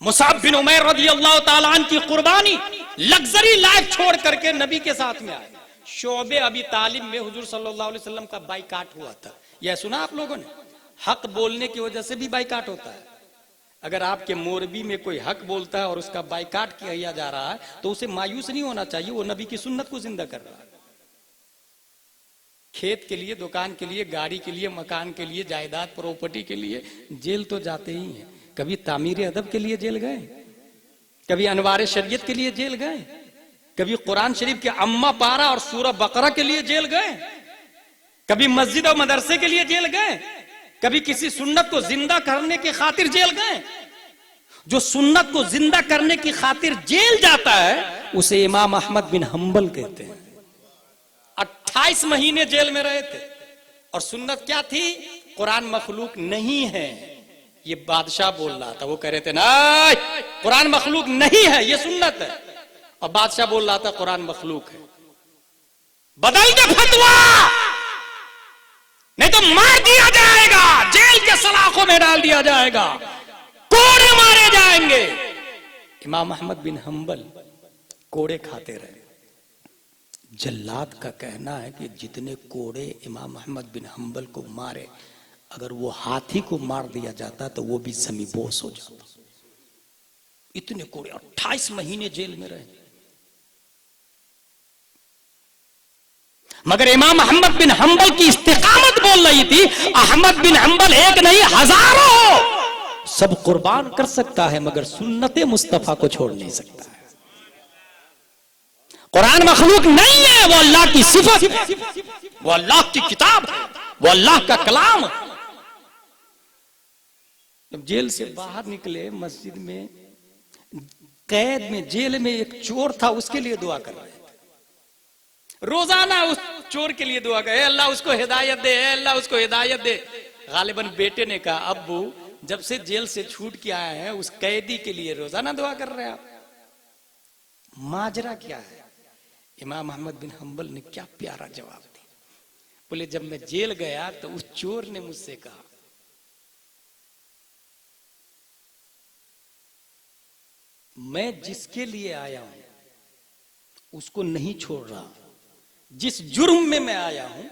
मुसअब बिन उमैर रज़ियल्लाहु ताला अन्हु की कुर्बानी, लग्जरी लाइफ छोड़ करके नबी के साथ में आए। शोबे अबी तालिब में हुजूर सल्लल्लाहु अलैहि वसल्लम का बाइकाट हुआ था, यह सुना आप लोगों ने? हक बोलने की वजह से भी बाइकाट होता है। अगर आपके मोरबी में कोई हक बोलता है और उसका बाइकाट किया जा रहा है तो उसे मायूस नहीं होना चाहिए, वो नबी की सुन्नत को जिंदा कर रहा है। खेत के लिए, दुकान के लिए, गाड़ी के लिए, मकान के लिए, जायदाद प्रॉपर्टी के लिए जेल तो जाते ही हैं। कभी तामीर अदब के लिए जेल गए, कभी अनवार शरीयत के लिए जेल गए, कभी कुरान शरीफ के अम्मा पारा और सूरह बकरा के लिए जेल गए, कभी मस्जिद और मदरसे के लिए जेल गए, कभी किसी सुन्नत को जिंदा करने की खातिर जेल गए। जो सुन्नत को जिंदा करने की खातिर जेल जाता है उसे इमाम अहमद बिन हंबल कहते हैं। 28 महीने जेल में रहे थे। और सुन्नत क्या थी? कुरान मखलूक नहीं है, ये बादशाह बोल रहा था। वो कह रहे थे ना कुरान मखलूक नहीं है, ये सुन्नत है। और बादशाह बोल रहा था कुरान मखलूक है। बदल दे फतवा, नहीं तो मार दिया जाएगा, जेल के सलाखों में डाल दिया जाएगा, कोड़े मारे जाएंगे। इमाम अहमद बिन हंबल कोड़े खाते रहे। जल्लाद का कहना है कि जितने कोड़े इमाम अहमद बिन हंबल को मारे, अगर वो हाथी को मार दिया जाता तो वो भी समीबोस हो जाता। इतने कोड़े, 28 महीने जेल में रहे। मगर इमाम अहमद बिन हंबल की इस्तिकामत बोल रही थी। अहमद बिन हंबल एक नहीं हजारों सब कुर्बान कर सकता है, मगर सुन्नते मुस्तफा को छोड़ नहीं सकता है। कुरान मखलूक नहीं है, वो अल्लाह की सिफत है, वो अल्लाह की किताब है, वो अल्लाह का कलाम है। जब जेल से बाहर निकले, मस्जिद में कैद में, जेल में एक चोर था, उसके लिए दुआ कर रहे थे। रोजाना उस चोर के लिए दुआ करे, अल्लाह उसको हिदायत दे, अल्लाह उसको हिदायत दे। गालिबन बेटे ने कहा, अब्बू जब से जेल से छूट के आए हैं उस कैदी के लिए रोजाना दुआ कर रहे हैं आप, माजरा क्या है? इमाम अहमद बिन हंबल ने क्या प्यारा जवाब दिया। बोले जब मैं जेल गया तो उस चोर ने मुझसे कहा, मैं जिसके लिए आया हूं उसको नहीं छोड़ रहा, जिस जुर्म में मैं आया हूं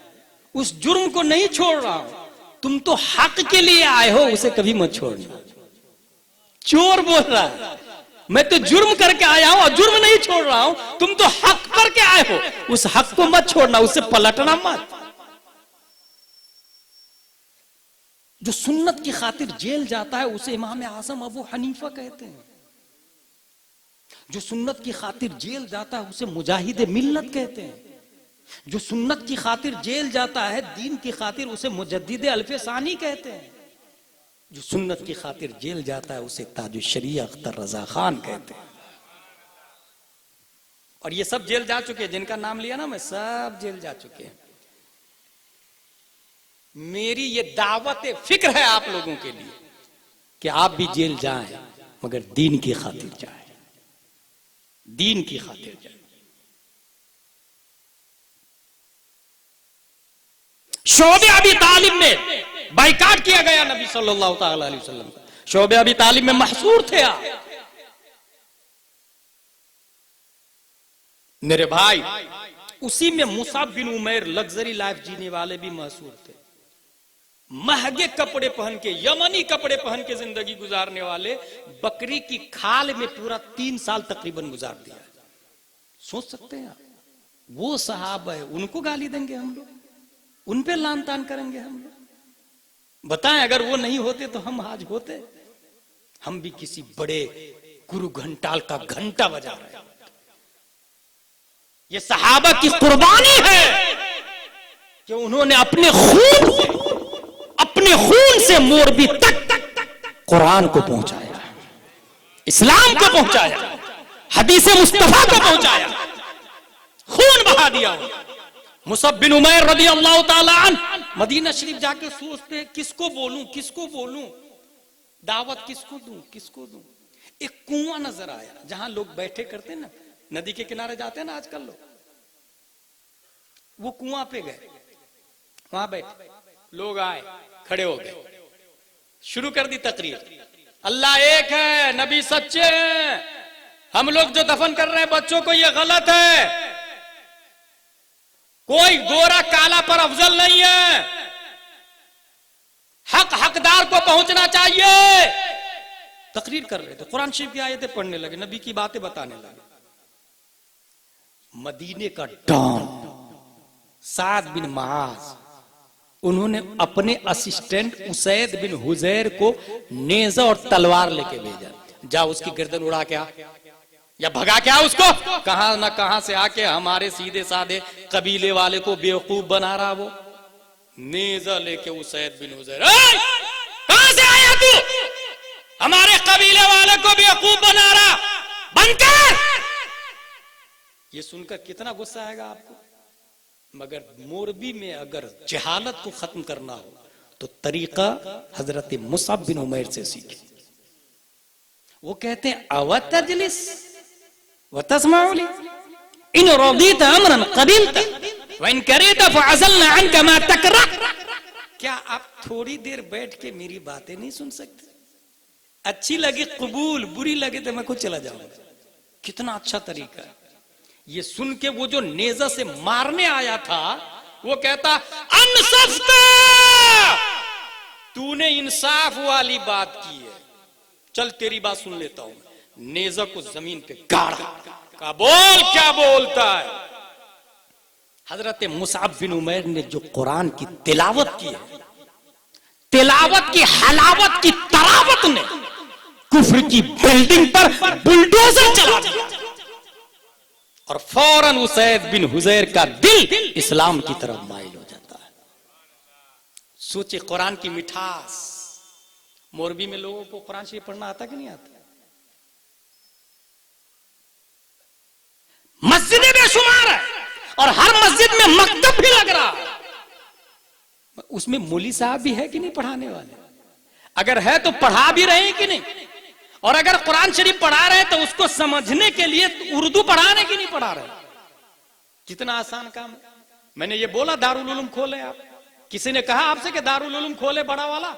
उस जुर्म को नहीं छोड़ रहा हूं। तुम तो हक के लिए आए हो, उसे कभी मत छोड़ना। चोर बोल रहा है, मैं तो जुर्म करके आया हूं और जुर्म नहीं छोड़ रहा हूं, तुम तो हक करके आए हो, उस हक को मत छोड़ना, उससे पलटना मत। जो सुन्नत की खातिर जेल जाता है उसे इमाम आजम अबू हनीफा कहते हैं। जो सुन्नत की खातिर जेल जाता है उसे मुजाहिद मिल्लत कहते हैं। जो सुन्नत की खातिर जेल जाता है दीन की खातिर, उसे मुजद्दिद अल्फे सानी कहते हैं। जो सुन्नत की खातिर जेल जाता है उसे ताजुल शरीया अख्तर रजा खान कहते हैं। और ये सब जेल जा चुके हैं, जिनका नाम लिया ना मैं, सब जेल जा चुके हैं। मेरी ये दावत फिक्र है आप लोगों के लिए कि आप भी जेल जाएं, मगर दीन की खातिर जाएं, दीन की खातिर जाएं। शोबे अबी तालिब में बाइकाट किया गया नबी सल्लल्लाहु अलैहि वसल्लम। शोबे अबी तालिब में महसूर थे आप। मेरे भाई, उसी में मुसअब बिन उमैर लग्जरी लाइफ जीने वाले भी महसूर थे। महंगे कपड़े पहन के, यमनी कपड़े पहन के जिंदगी गुजारने वाले बकरी की खाल में पूरा 3 साल तकरीबन गुजार दिया। सोच सकते हैं आप, वो सहाबा है, उनको गाली देंगे हम लोग, उन पे लान तान करेंगे हम लोग? बताएं, अगर वो नहीं होते तो हम आज होते? हम भी किसी बड़े गुरु घंटाल का घंटा बजा रहे हैं। ये सहाबा की कुर्बानी है कि उन्होंने अपने खून से मोरबी तक कुरान को पहुंचाया, इस्लाम को पहुंचाया, हदीस मुस्तफा को पहुंचाया, खून बहा दिया। मुसअब बिन उमैर रज़ी अल्लाह ताला अन्हु मदीना शरीफ जाके सोचते हैं किसको बोलूं, दावत किसको दूं। एक कुआं नजर आया जहां लोग बैठे करते हैं ना, नदी के किनारे जाते हैं ना आजकल लोग, वो कुआं पे गए, वहां बैठे, लोग आए, खड़े हो गए, शुरू कर दी तकरीर। अल्लाह एक है, नबी सच्चे हैं, हम लोग जो दफन कर रहे हैं बच्चों को ये गलत है, कोई गोरा काला पर अफजल नहीं है, हक हकदार को पहुंचना चाहिए। तकरीर कर रहे थे, कुरान शरीफ की आयतें पढ़ने लगे, नबी की बातें बताने लगे। मदीने का डॉन साद बिन मुआज, उन्होंने अपने असिस्टेंट उसैद बिन हुजैर को नेजा और तलवार लेके भेजा, जा उसकी गर्दन उड़ा के आ या भगा के आ उसको। कहां ना कहां से आके हमारे सीधे साधे कबीले वाले को बेवकूफ बना रहा। वो नेजा लेके उसैद बिन हुजैर, कहां से आया तू, हमारे कबीले वाले को बेवकूफ बना रहा, बंद कर। ये सुनकर कितना गुस्सा आएगा आपको। मगर मोरबी में अगर जहालत को खत्म करना हो तो तरीका हजरत मुसअब बिन उमैर से सीखे। वो कहते हैं अवतजलिस वतस्माउली इन रदीत अमरन कबिलत व इन करीत फअज़लना अन्का मा तकरा। क्या आप थोड़ी देर बैठ के मेरी बातें नहीं सुन सकते? अच्छी लगी कबूल, बुरी लगे तो मैं खुद चला जाऊंगा। कितना अच्छा तरीका है। ये सुन के वो जो नेजा से मारने आया था वो कहता अनसफ्ता, तूने इंसाफ वाली बात की है, चल तेरी बात सुन लेता हूं। नेजा को जमीन पे गाड़ा, का बोल, क्या बोलता है। हजरत मुसअब बिन उमैर ने जो कुरान की तिलावत की है, तिलावत की हलावत की तरावत ने कुफ्र की बिल्डिंग पर बुलडोजर चला दिया और फौरन उसैद बिन हुजैर का दिल इस्लाम की तरफ माइल हो जाता है। सोचे कुरान की मिठास। मोरबी में लोगों को कुरान शरीफ पढ़ना आता कि नहीं आता? मस्जिदें बेशुमार है और हर मस्जिद में मकतब भी लग रहा है। उसमें मौली साहब भी है कि नहीं पढ़ाने वाले? अगर है तो पढ़ा भी रहे हैं कि नहीं? और अगर कुरान शरीफ पढ़ा रहे तो उसको समझने के लिए उर्दू पढ़ाने की नहीं पढ़ा रहे। कितना आसान काम है। मैंने ये बोला दारुल उलूम खोले आप, किसी ने कहा आपसे कि दारुल उलूम खोले बड़ा वाला,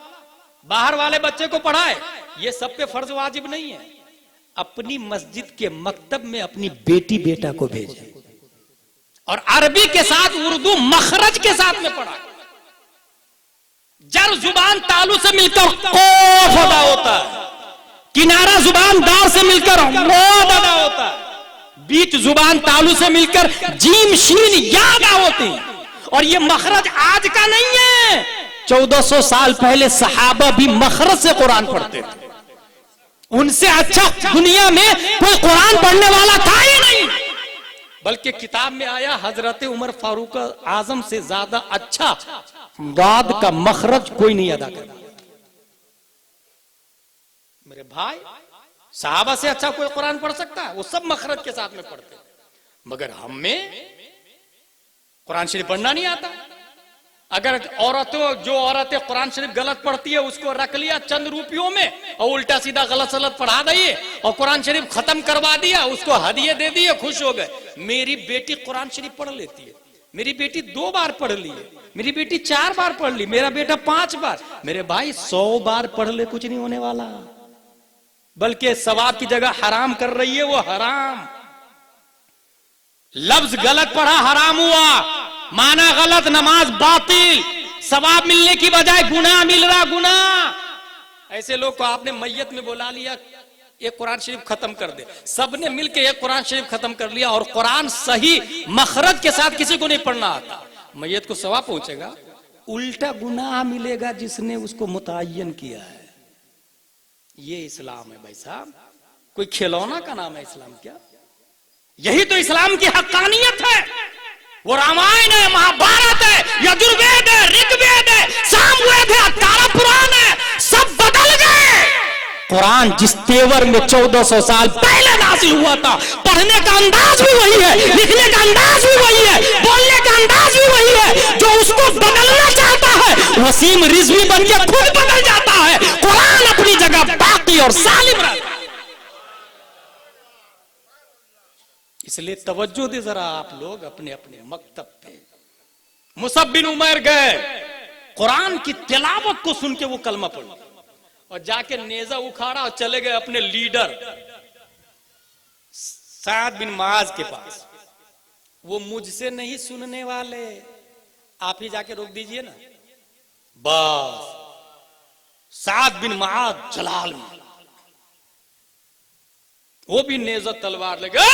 बाहर वाले बच्चे को पढ़ाए। ये सब पे फर्ज वाजिब नहीं है। अपनी मस्जिद के मकतब में अपनी बेटी बेटा को भेजे और अरबी के साथ उर्दू मखरज के साथ में पढ़ाए। जर जुबान तालू से मिलकर कौफ अदा होता है, किनारा जुबान दार से मिलकर मोद अदा होता है, बीच जुबान तालू से मिलकर जीम शीन या अदा होती है। और ये मखरज आज का नहीं है, 1400 साल पहले सहाबा भी मखरज से कुरान पढ़ते थे। उनसे अच्छा दुनिया में कोई कुरान पढ़ने वाला था ही नहीं। बल्कि किताब में आया हजरत उमर फारूक आजम से ज्यादा अच्छा दाद का मखरज कोई नहीं अदा कर। मेरे भाई, सहाबा से अच्छा कोई कुरान पढ़ सकता है? वो सब मखरज के साथ में पढ़ते। मगर हमें कुरान शरीफ पढ़ना नहीं आता। अगर औरतें कुरान शरीफ गलत पढ़ती है उसको रख लिया चंद रुपयों में और उल्टा सीधा गलत सलत पढ़ा दिए और कुरान शरीफ खत्म करवा दिया, उसको हदिये दे दिए, खुश हो गए। मेरी बेटी कुरान शरीफ पढ़ लेती है, मेरी बेटी 2 बार पढ़ ली है, मेरी बेटी 4 बार पढ़ ली, मेरा बेटा 5 बार। मेरे भाई 100 बार पढ़ ले कुछ नहीं होने वाला, बल्कि सवाब की जगह हराम कर रही है वो हराम। लफ्ज गलत पढ़ा हराम हुआ, माना गलत, नमाज बातिल, सवाब मिलने की बजाय गुनाह मिल रहा, गुनाह। ऐसे लोग को आपने मैयत में बुला लिया, ये कुरान शरीफ खत्म कर दे, सबने मिलके ये कुरान शरीफ खत्म कर लिया और कुरान सही मखरज के साथ किसी को नहीं पढ़ना आता। मैयत को सवाब पहुंचेगा, उल्टा गुनाह मिलेगा जिसने उसको मुतय्यन किया है। ये इस्लाम है भाई साहब, कोई खिलौना का नाम है इस्लाम क्या? यही तो इस्लाम की हक्कानियत है। वो रामायण है, महाभारत है, यजुर्वेद है, ऋग्वेद है, सामवेद है, 18 पुराण है, सब बदल गए। कुरान जिस तेवर में 1400 साल पहले नाज़िल हुआ था, पढ़ने का अंदाज भी वही है, लिखने का अंदाज भी वही है, बोलने का अंदाज भी वही है। जो उसको बदलना चाहता है वसीम रिजवी बन के खुद बदल जाता है। कुरान अपनी जगह बाकी और सालिम रहता है। इसलिए तवज्जो दे जरा आप लोग अपने अपने मकतब पे। मुसअब बिन उमैर गए, कुरान की तिलावत को सुन के वो कलमा पढ़ा और जाके नेजा उखाड़ा और चले गए अपने लीडर साद बिन माज के पास। वो मुझसे नहीं सुनने वाले, आप ही जाके रोक दीजिए ना। बस साद बिन माज जलाल में, वो भी नेजा तलवार लेके,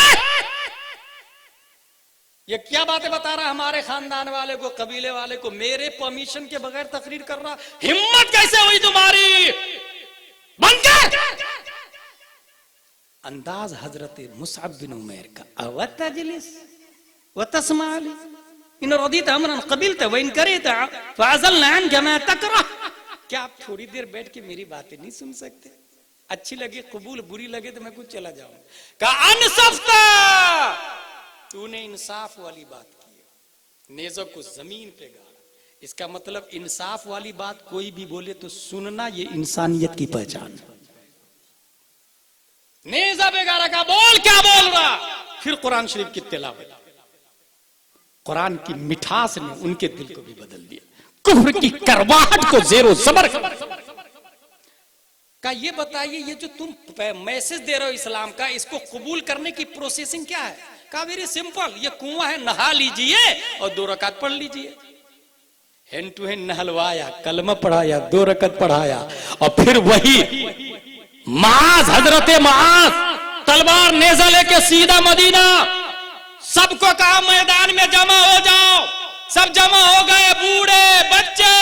ये क्या बातें बता रहा, हमारे खानदान वाले को, कबीले वाले को मेरे परमिशन के बगैर तकरीर कर रहा, हिम्मत कैसे हुई तुम्हारी? बनकर अंदाज हजरत मुसअब बिन उमैर का, अवतजलिस वतस्माली इन रदीत अमरन कबिलत व इन करित फअज़लना अनका मा तकरह। क्या आप थोड़ी देर बैठ के मेरी बातें नहीं सुन सकते? अच्छी लगे कबूल, बुरी लगे तो मैं कुछ चला जाऊंगा। कहा अनसफ्ता, तूने इंसाफ वाली बात की, नेज़ों को जमीन पे गाड़ा। इसका मतलब इंसाफ वाली बात कोई भी बोले तो सुनना, ये इंसानियत की पहचान है। नेज़ा पे गाड़ा का बोल, क्या बोल रहा? फिर कुरान शरीफ की तिलावत, कुरान की मिठास ने उनके दिल को भी बदल दिया, कुफ्र की करवाहट को जेरो जबर का। ये बताइए, ये जो तुम मैसेज दे रहे हो इस्लाम का, इसको कबूल करने की प्रोसेसिंग क्या है? का वेरी सिंपल, ये कुआं है, नहा लीजिए और 2 रकात पढ़ लीजिए। हैंड टू हैंड नहलवाया, कलमा पढ़ाया, 2 रकात पढ़ाया और फिर वही माज, हजरत माज तलवार नेज़ा लेके सीधा मदीना। सबको कहा मैदान में जमा हो जाओ। सब जमा हो गए, बूढ़े, बच्चे,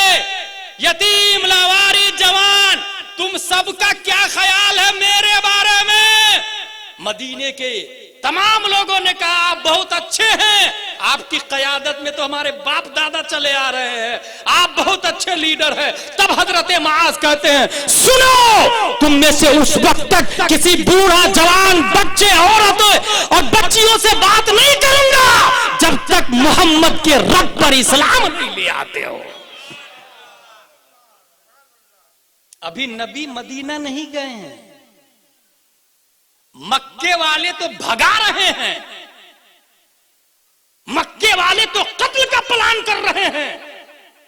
यतीम, लावारिस, जवान। तुम सबका क्या ख्याल है मेरे बारे में? मदीने के तमाम लोगों ने कहा आप बहुत अच्छे हैं, आपकी क़यादत में तो हमारे बाप दादा चले आ रहे हैं, आप बहुत अच्छे लीडर हैं। तब हजरत माज कहते हैं, सुनो, तुम में से उस वक्त तक किसी बूढ़ा, जवान, बच्चे, औरत और बच्चियों से बात नहीं करूंगा जब तक मोहम्मद के रब पर इस्लाम नहीं ले आते हो। अभी नबी मदीना नहीं गए हैं, मक्के वाले तो भगा रहे हैं, मक्के वाले तो कत्ल का प्लान कर रहे हैं।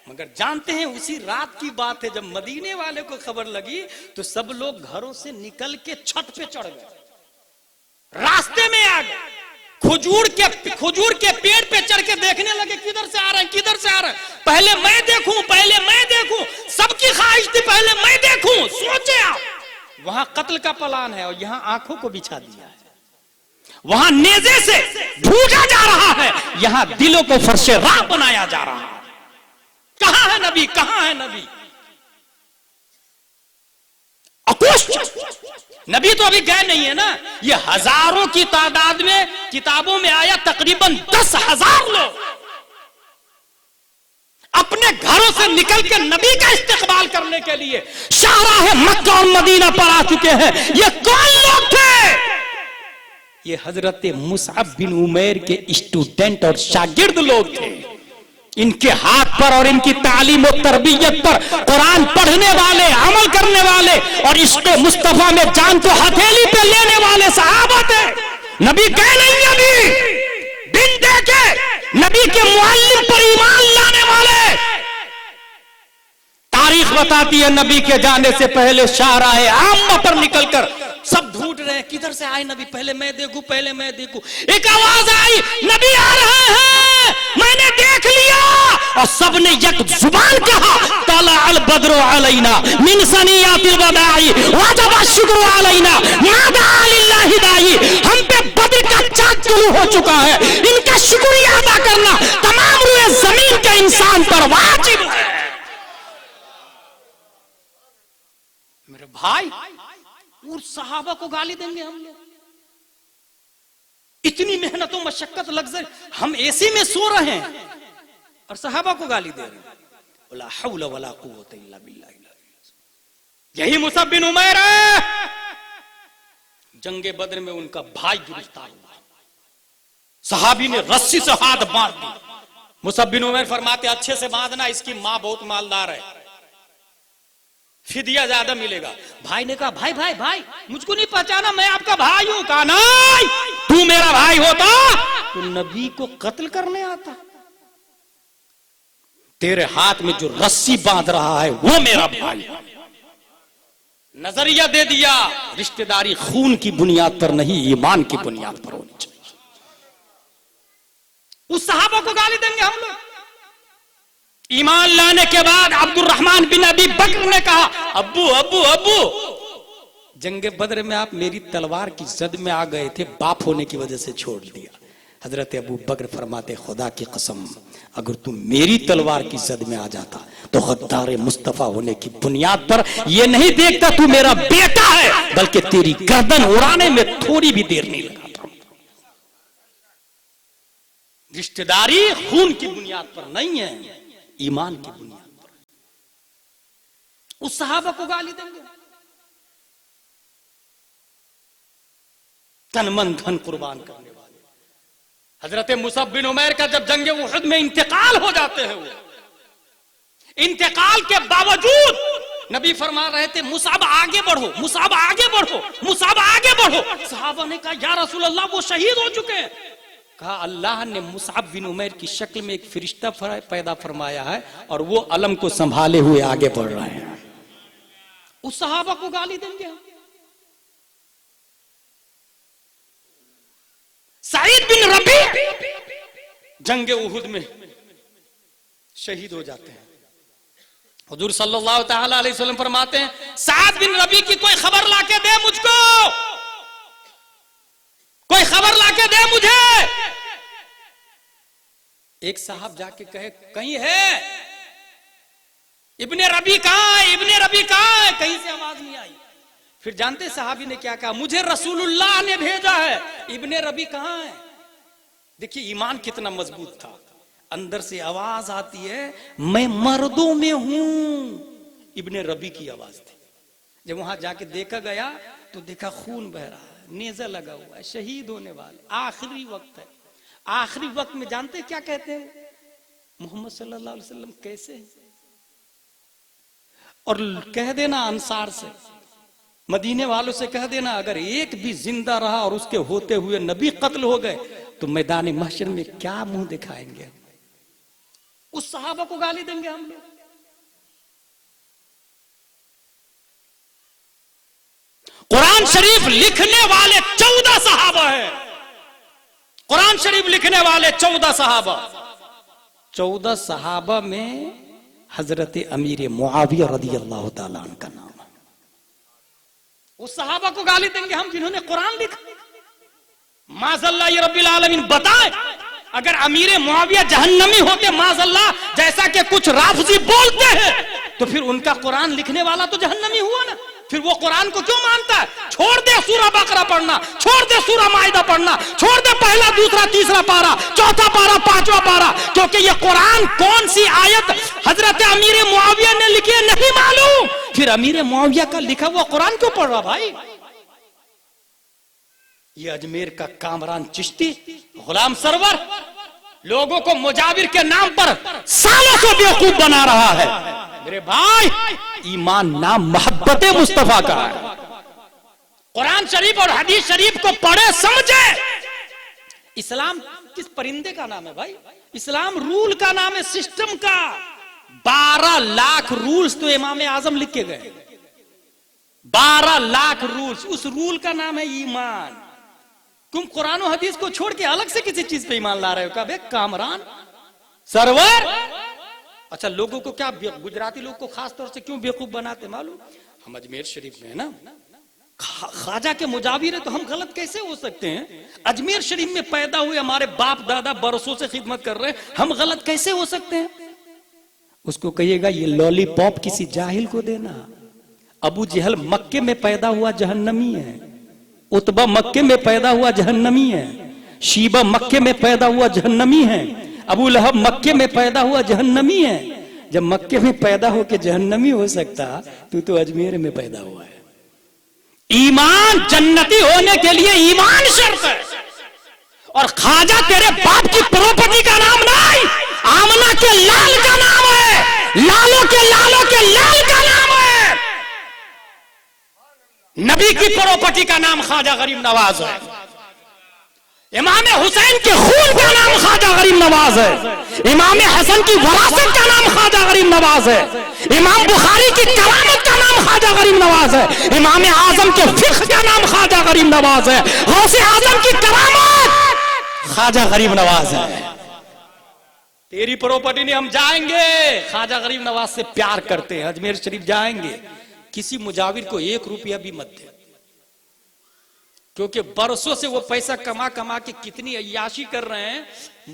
मगर जानते हैं उसी रात की बात है, जब मदीने वाले को खबर लगी तो सब लोग घरों से निकल के छत पे चढ़ गए, रास्ते में आ गए, खजूर के पेड़ पे चढ़ के देखने लगे किधर से आ रहे हैं, किधर से आ रहे हैं। पहले मैं देखूं, पहले मैं देखूं, सबकी ख्वाहिश थी पहले मैं देखूं। सोचे आप, वहां कत्ल का प्लान है और यहां आंखों को बिछा दिया है, वहां नेज़े से भूजा जा रहा है, यहां दिलों को फर्शे राह बनाया जा रहा है। कहां है नबी, कहां है नबी? नबी तो अभी गए नहीं है ना। ये हजारों की तादाद में किताबों में आया, तकरीबन 10,000 लोग अपने घरों से निकल के नबी का इस्तेकबाल करने के लिए शाहराह मक्का और मदीना पर आ चुके हैं। ये कौन लोग थे? ये हजरत मुसअब बिन उमैर के स्टूडेंट और शागिर्द लोग थे। इनके हाथ पर और इनकी तालीम और तरबियत पर कुरान पढ़ने वाले, अमल करने वाले और इश्क़े मुस्तफा में जान को हथेली पे लेने वाले सहाबा थे। नबी गए नहीं, अभी बिन देखे नबी के मुअल्लिम पर ईमान लाने वाले। तारीख बताती है नबी के जाने से पहले शाहराहे आम्मा पर निकलकर सब ढूंढ रहे हैं, किधर से आए नबी, पहले मैं देखूं, पहले मैं देखूं। एक आवाज आई, नबी आ रहे हैं, मैंने देख लिया और सबने एक जुबान कहा, तला अल बद्र अलैना मिन सनियातिल वदाई वजब शुक्र अलैना मादा लिल्लाहि दाई। हम पे बद्र का चांद शुरू हो चुका है, इनका शुक्रिया अदा करना तमाम रूए जमीन के इंसान पर वाजिब है। मेरे भाई, और सहाबा को गाली देंगे हम लोग? इतनी मेहनतों मशक्कत लग्जरी, हम एसी में सो रहे हैं और सहाबा को गाली दे रहे हैं। वला हौला वला कुव्वता इल्ला बिल्लाह। यही मुसअब बिन उमैर है, जंगे बद्र में उनका भाई गिरफ्तार हुआ, सहाबी ने रस्सी से हाथ बांध दी। मुसअब बिन उमैर फरमाते अच्छे से बांधना, इसकी मां बहुत मालदार है, फिदिया ज्यादा मिलेगा। भाई ने कहा भाई भाई भाई मुझको नहीं पहचाना, मैं आपका भाई हूं। कहा नहीं, तू मेरा भाई होता तो नबी को कत्ल करने आता। तेरे हाथ में जो रस्सी बांध रहा है वो मेरा भाई। नजरिया दे दिया, रिश्तेदारी खून की बुनियाद पर नहीं, ईमान की बुनियाद पर होनी चाहिए। उस सहाबा को गाली देंगे हम लोग? ईमान लाने के बाद अब्दुर्रहमान बिन अबी बकर ने कहा अब्बू अब्बू अब्बू, जंगे बद्र में आप मेरी तलवार की जद में आ गए थे, बाप होने की वजह से छोड़ दिया। हजरत अबू बकर फरमाते खुदा की कसम, अगर तू मेरी तलवार की जद में आ जाता तो गद्दार मुस्तफा होने की बुनियाद पर यह नहीं देखता तू मेरा बेटा है, बल्कि तेरी गर्दन उड़ाने में थोड़ी भी देर नहीं लगाता। रिश्तेदारी खून की बुनियाद पर नहीं है, ईमान की बुनियाद पर। उस सहाबा को गाली देंगे? तन मन धन कुर्बान करने वाले हजरत मुसअब बिन उमैर का जब जंगे उहद में इंतकाल हो जाते हैं, वो इंतकाल के बावजूद नबी फरमा रहे थे मुसअब आगे बढ़ो, मुसअब आगे बढ़ो, मुसअब आगे बढ़ो। सहाबा ने कहा या रसूल अल्लाह वो शहीद हो चुके हैं। कहा अल्लाह ने मुसअब बिन उमैर की शक्ल में एक फरिश्ता पैदा फरमाया है और वो अलम को संभाले हुए आगे बढ़ रहे हैं। उस सहाबा को गाली देंगे? सईद बिन रबी जंगे उहुद में शहीद हो जाते हैं। हुजूर सल्लल्लाहु तआला अलैहि वसल्लम फरमाते हैं साद बिन रबी की कोई खबर लाके दे मुझको, कोई खबर लाके दे मुझे। एक साहब जाके कहे कहीं है, इब्ने रबी कहां है, इब्ने रबी कहां है? कहीं से आवाज नहीं आई। फिर जानते साहबी ने क्या कहा, मुझे रसूलुल्लाह ने भेजा है, इब्ने रबी कहां है? देखिए ईमान कितना मजबूत था। अंदर से आवाज आती है मैं मर्दों में हूं, इब्ने रबी की आवाज थी। जब वहां जाके देखा गया तो देखा खून बह रहा है, नेजा लगा हुआ है, शहीद होने वाले, आखिरी वक्त है। आखिरी वक्त में जानते क्या कहते हैं, मोहम्मद सल्लल्लाहु अलैहि वसल्लम कैसे हैं? और कह देना अंसार से, मदीने वालों से कह देना अगर एक भी जिंदा रहा और उसके होते हुए नबी कत्ल हो गए तो मैदान महशर में क्या मुंह दिखाएंगे? उस सहाबा को गाली देंगे हम लोग? कुरान शरीफ लिखने वाले 14 सहाबा हैं। कुरान शरीफ लिखने वाले 14 सहाबा, 14 सहाबा में हजरत अमीर मुआविया रदियल्लाहु ताला अन्हु का नाम है। उस सहाबा को गाली देंगे हम जिन्होंने कुरान लिखा? माज़अल्लाह ये रब्बिल आलमीन बताए अगर अमीर मुआविया जहन्नमी होते माज़अल्लाह, जैसा कि कुछ राफजी बोलते हैं, तो फिर उनका कुरान लिखने वाला तो जहन्नमी हुआ ना। फिर वो कुरान को क्यों मानता है? छोड़ दे सूरा बकरा पढ़ना, छोड़ दे सूरा माइदा पढ़ना, छोड़ दे पहला दूसरा तीसरा पारा, चौथा पारा, पांचवा पारा, क्योंकि ये कुरान कौन सी आयत हजरत अमीर मुआविया ने लिखी है नहीं मालूम। फिर अमीर मुआविया का लिखा हुआ कुरान क्यों पढ़ रहा भाई? ये अजमेर का कामरान चिश्ती गुलाम सरवर लोगों को मुजाविर के नाम पर सालों से बेवकूफ बना रहा है। मेरे भाई ईमान नाम मोहब्बत मुस्तफा का है। कुरान शरीफ और हदीस शरीफ को पढ़े समझे। इस्लाम किस परिंदे का नाम है भाई? इस्लाम रूल का नाम है, सिस्टम का। 12 लाख रूल्स तो इमाम आजम लिख के गए, 12 लाख रूल्स। उस रूल का नाम है ईमान। तुम कुरान और हदीस को छोड़ के अलग से किसी चीज पे ईमान ला रहे हो क्या बे कामरान सरवर? अच्छा लोगों को क्या, गुजराती लोग को खास तौर से क्यों बेवकूफ बनाते मालूम? हम अजमेर शरीफ में है ना, ख्वाजा के मुजाविर है तो हम गलत कैसे हो सकते हैं? अजमेर शरीफ में पैदा हुए हमारे बाप दादा बरसों से खिदमत कर रहे हैं, हम गलत कैसे हो सकते हैं? उसको कहिएगा ये लॉलीपॉप किसी जाहिल को देना। अबू जहल मक्के में पैदा हुआ जहन्नमी है, उतबा मक्के में पैदा हुआ जहन्नमी है, शीबा मक्के में पैदा हुआ जहन्नमी है, अबू लहब मक्के में पैदा हुआ जहन्नमी है। जब मक्के में पैदा होकर जहन्नमी हो सकता, तू तो अजमेर में पैदा हुआ है। ईमान जन्नती होने के लिए ईमान शर्त है। और ख्वाजा तेरे बाप की प्रॉपर्टी का नाम नहीं, आमना के लाल का नाम है, लालों के लाल का नाम है। नबी की प्रॉपर्टी का नाम ख्वाजा गरीब नवाज है। इमाम हुसैन के खून का नाम ख्वाजा गरीब नवाज है। इमाम हसन की वरासत का नाम ख्वाजा गरीब नवाज है। इमाम बुखारी की करामत का नाम ख्वाजा गरीब नवाज है। इमाम आजम के फिक्र का नाम ख्वाजा गरीब नवाज है। गौसे आजम की करामत ख्वाजा गरीब नवाज है। तेरी प्रॉपर्टी नहीं, हम जाएंगे ख्वाजा गरीब नवाज से प्यार करते हैं, अजमेर शरीफ जाएंगे। किसी मुजाविर को 1 रुपया भी मत दे, क्योंकि बरसों से वो पैसा कमा कमा के कितनी अय्याशी कर रहे हैं।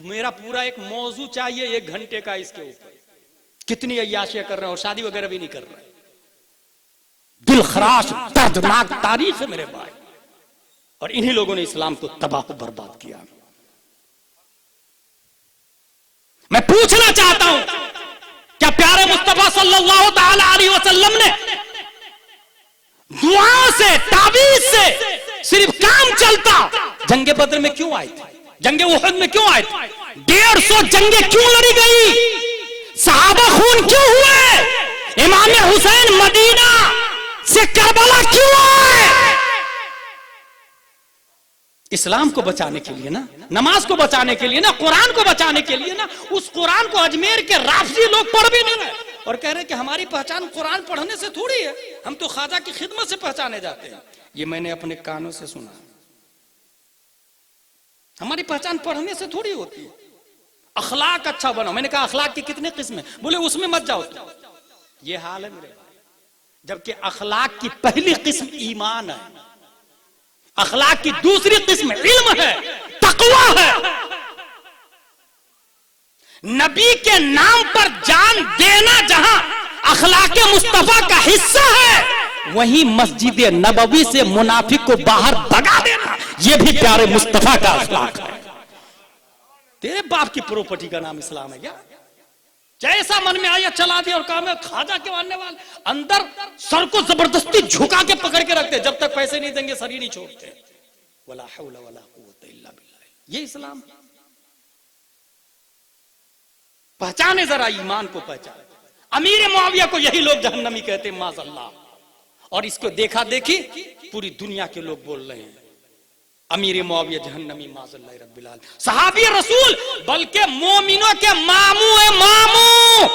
मेरा पूरा एक मौजू चाहिए 1 घंटे का इसके ऊपर, कितनी अय्याशियां कर रहे हैं और शादी वगैरह भी नहीं कर रहे। दिल खराश दर्दनाक तारीख है मेरे भाई, और इन्हीं लोगों ने इस्लाम को तबाह बर्बाद किया। मैं पूछना चाहता हूं, क्या प्यारे मुस्तफा सल्लल्लाहु तआला अलैहि वसल्लम ने दुआ से, ताबीज से सिर्फ काम चलता? जंगे बदर में क्यों आए थे? जंगे उहद में क्यों आए थे? 150 जंगे क्यों लड़ी गई? सहाबा खून क्यों हुए? इमाम हुसैन मदीना से करबला क्यों आए? इस्लाम को बचाने के लिए ना, नमाज को बचाने के लिए ना, कुरान को बचाने के लिए ना। उस कुरान को अजमेर के राफजी लोग पढ़ भी नहीं रहे और कह रहे कि हमारी पहचान कुरान पढ़ने से थोड़ी है, हम तो ख्वाजा की खिदमत से पहचाने जाते हैं। ये मैंने अपने कानों से सुना। हमारी पहचान पढ़ने से थोड़ी होती है। अखलाक अच्छा बनो। मैंने कहा अखलाक की कितने किस्में? बोले उसमें मत जाओ। ये हाल है मेरे भाई, जबकि अखलाक की पहली किस्म ईमान है, अखलाक की दूसरी किस्म इल्म है, तकवा है। नबी के नाम पर जान देना जहां अखलाक मुस्तफा का हिस्सा है, वहीं मस्जिद नबवी से मुनाफिक को बाहर भगा देना, यह भी प्यारे मुस्तफा का अखलाक है। तेरे बाप की प्रॉपर्टी का नाम इस्लाम है क्या? जैसा मन में आया चला दिया और कहा मैं ख्वाजा के मानने वाले। अंदर सर को जबरदस्ती झुका के पकड़ के रखते, जब तक पैसे नहीं देंगे सर ही नहीं छोड़ते। वला हौला वला कुव्वता इल्ला बिल्लाह। ये इस्लाम। पहचाने जरा ईमान को, पहचाने। अमीर मुआविया को यही लोग जहन्नमी कहते हैं, माज़अल्लाह। और इसको देखा देखी पूरी दुनिया के लोग बोल रहे हैं अमीर मुआविया जहन्नमी, माज़अल्लाह रब्बिल आलमीन। सहाबी रसूल बल्कि मोमिनों के मामू है, मामू।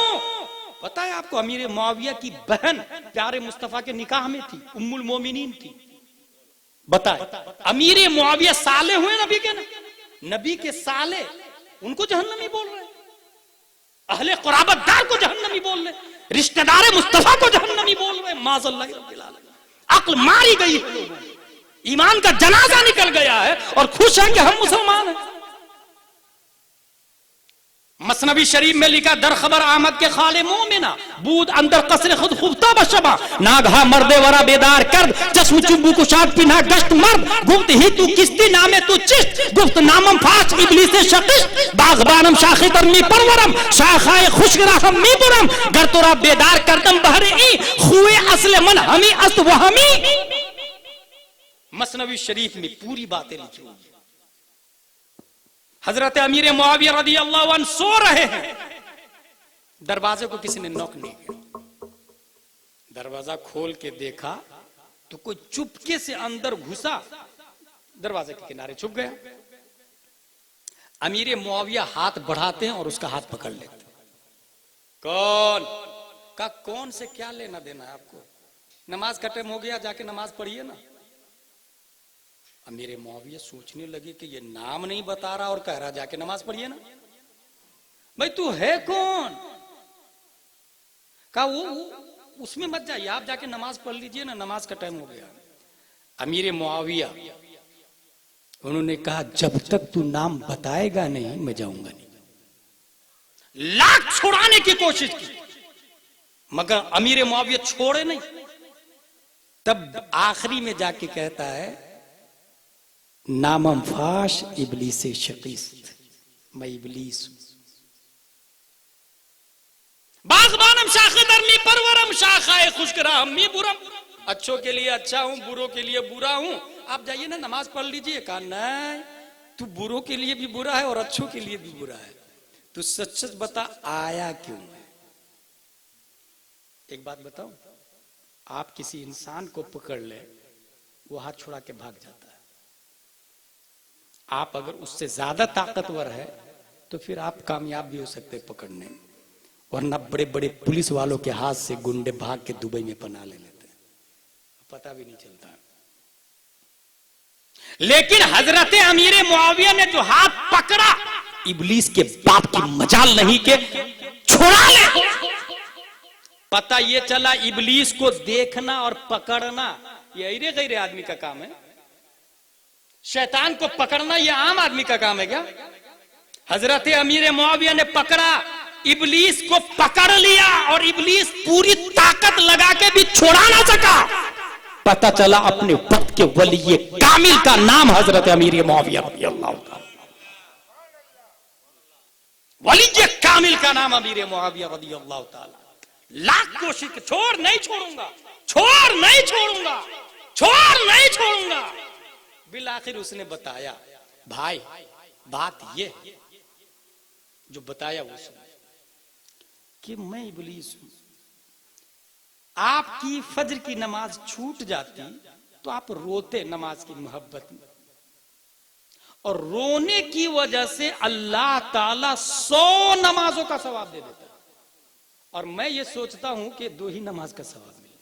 पता है आपको, अमीर मुआविया की बहन प्यारे मुस्तफा के निकाह में थी, उम्मुल मोमिनीन थी। बताए अमीर मुआविया साले हुए नबी के ना, नबी के साले, उनको जहन्नमी बोल रहे हैं। अहले कुराबतदार को जहन्नमी बोल रहे, रिश्तेदार मुस्तफा को जहन्नमी बोल रहे। माज़अल्लाह रब्बिल आलमीन। अक्ल मारी गई है लोगों की, ईमान का जनाजा निकल गया है और खुश है कि हम मुसलमान हैं। मसनवी शरीफ में लिखा, दर खबर आमद के खाले मोमिना बूद अंदर कसरे खुद खुफ्ता बशबा नागहा मर्दे वरा बेदार कर चश्म चुब्बू कुशाद पिन्हा गश्त मर्द गुप्त ही तू किस्ती नामे तू चिश्त गुप्त नामम फाश इबलीस से शकिश बागबानम शाखी तरमी परवरम शाखाए खुशगराहम मी बुरम गर तोरा बेदार करदम बहरे ई खुए असले मन हमी अस्त वहमी। मसनवी शरीफ में पूरी बातें लिखी हुई। हजरत अमीर मुआविया रदियल्लाहु अन्हु सो रहे हैं, दरवाजे को किसी ने नॉक नहीं किया। दरवाजा खोल के देखा तो कोई चुपके से अंदर घुसा, दरवाजे के किनारे छुप गया। अमीर मुआविया हाथ बढ़ाते हैं और उसका हाथ पकड़ लेते हैं। कौन का कौन से क्या लेना देना है आपको? नमाज का टाइम हो गया, जाके नमाज पढ़िए ना। अमीर मुआविया सोचने लगे कि ये नाम नहीं बता रहा और कह रहा जाके नमाज पढ़िए ना। भाई तू है कौन? कहा वो उसमें मत जाइए, आप जाके नमाज पढ़ लीजिए ना, नमाज का टाइम हो गया। अमीर मुआविया उन्होंने कहा जब तक तू नाम बताएगा नहीं मैं जाऊंगा नहीं। लाख छुड़ाने की कोशिश की मगर अमीर मुआविया छोड़े नहीं। तब आखिरी में जाके कहता है नामम फाश इबलीस शकीस्त, मैं इबलीस हूं। बागबानम शाखे दरनी परवरम शाखाए खुशकरा मी बुरम, अच्छों के लिए अच्छा हूं, बुरों के लिए बुरा हूं। आप जाइए ना नमाज पढ़ लीजिए। कहा नहीं, तू बुरों के लिए भी बुरा है और अच्छों के लिए भी बुरा है। तू सच सच बता, आया क्यों है? एक बात बताऊं, आप किसी इंसान को पकड़ ले, वो हाथ छुड़ा के भाग जाता है। आप अगर उससे ज्यादा ताकतवर है तो फिर आप कामयाब भी हो सकते हैं पकड़ने, वरना बड़े बड़े पुलिस वालों के हाथ से गुंडे भाग के दुबई में पनाह ले लेते हैं, पता भी नहीं चलता। लेकिन हजरत अमीर मुआविया ने जो हाथ पकड़ा, इब्लीस के बाप की मजाल नहीं के छुड़ा ले। पता ये चला इब्लीस को देखना और पकड़ना ये अरे गैरे आदमी का काम है। शैतान को पकड़ना ये आम आदमी का काम है क्या? हजरत अमीर मुआविया ने पकड़ा, इब्लीस को पकड़ लिया और इब्लीस पूरी ताकत लगा के भी छुड़ा ना सका। पता चला अपने वक्त के वली ये कामिल का नाम हजरत अमीर मुआविया रज़ियल्लाहु ताला, वली ये कामिल का नाम अमीर मुआविया रज़ियल्लाहु ताला। लाख कोशिश, छोड़ नहीं छोड़ूंगा, छोड़ नहीं छोड़ूंगा, छोड़ नहीं छोड़ूंगा। बिल आखिर उसने बताया, भाई बात ये जो बताया वो सुन कि मैं इब्लीस हूं। आपकी फज्र की नमाज छूट जाती तो आप रोते नमाज की मोहब्बत में, और रोने की वजह से अल्लाह ताला 100 नमाजों का सवाब दे देता है। और मैं ये सोचता हूं कि 2 ही नमाज का सवाब मिले,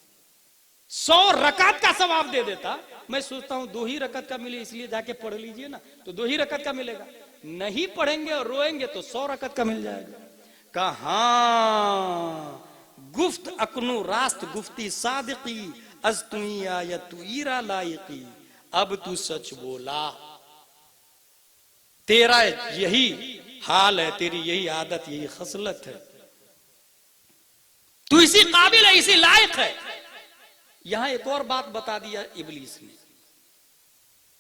100 रकात का सवाब दे देता। मैं सोचता हूं 2 ही रकात का मिले, इसलिए जाके पढ़ लीजिए ना, तो 2 ही रकात का मिलेगा। नहीं पढ़ेंगे और रोएंगे तो 100 रकात का मिल जाएगा। कहा गुफ्त अकनु रास्त गुफ्ती सादिकी अज तुई या तुईरा लायकी, अब तू सच बोला। तेरा यही हाल है, तेरी यही आदत, यही खसलत है, तू इसी काबिल है, इसी लायक है। यहां एक और बात बता दिया इब्लीस ने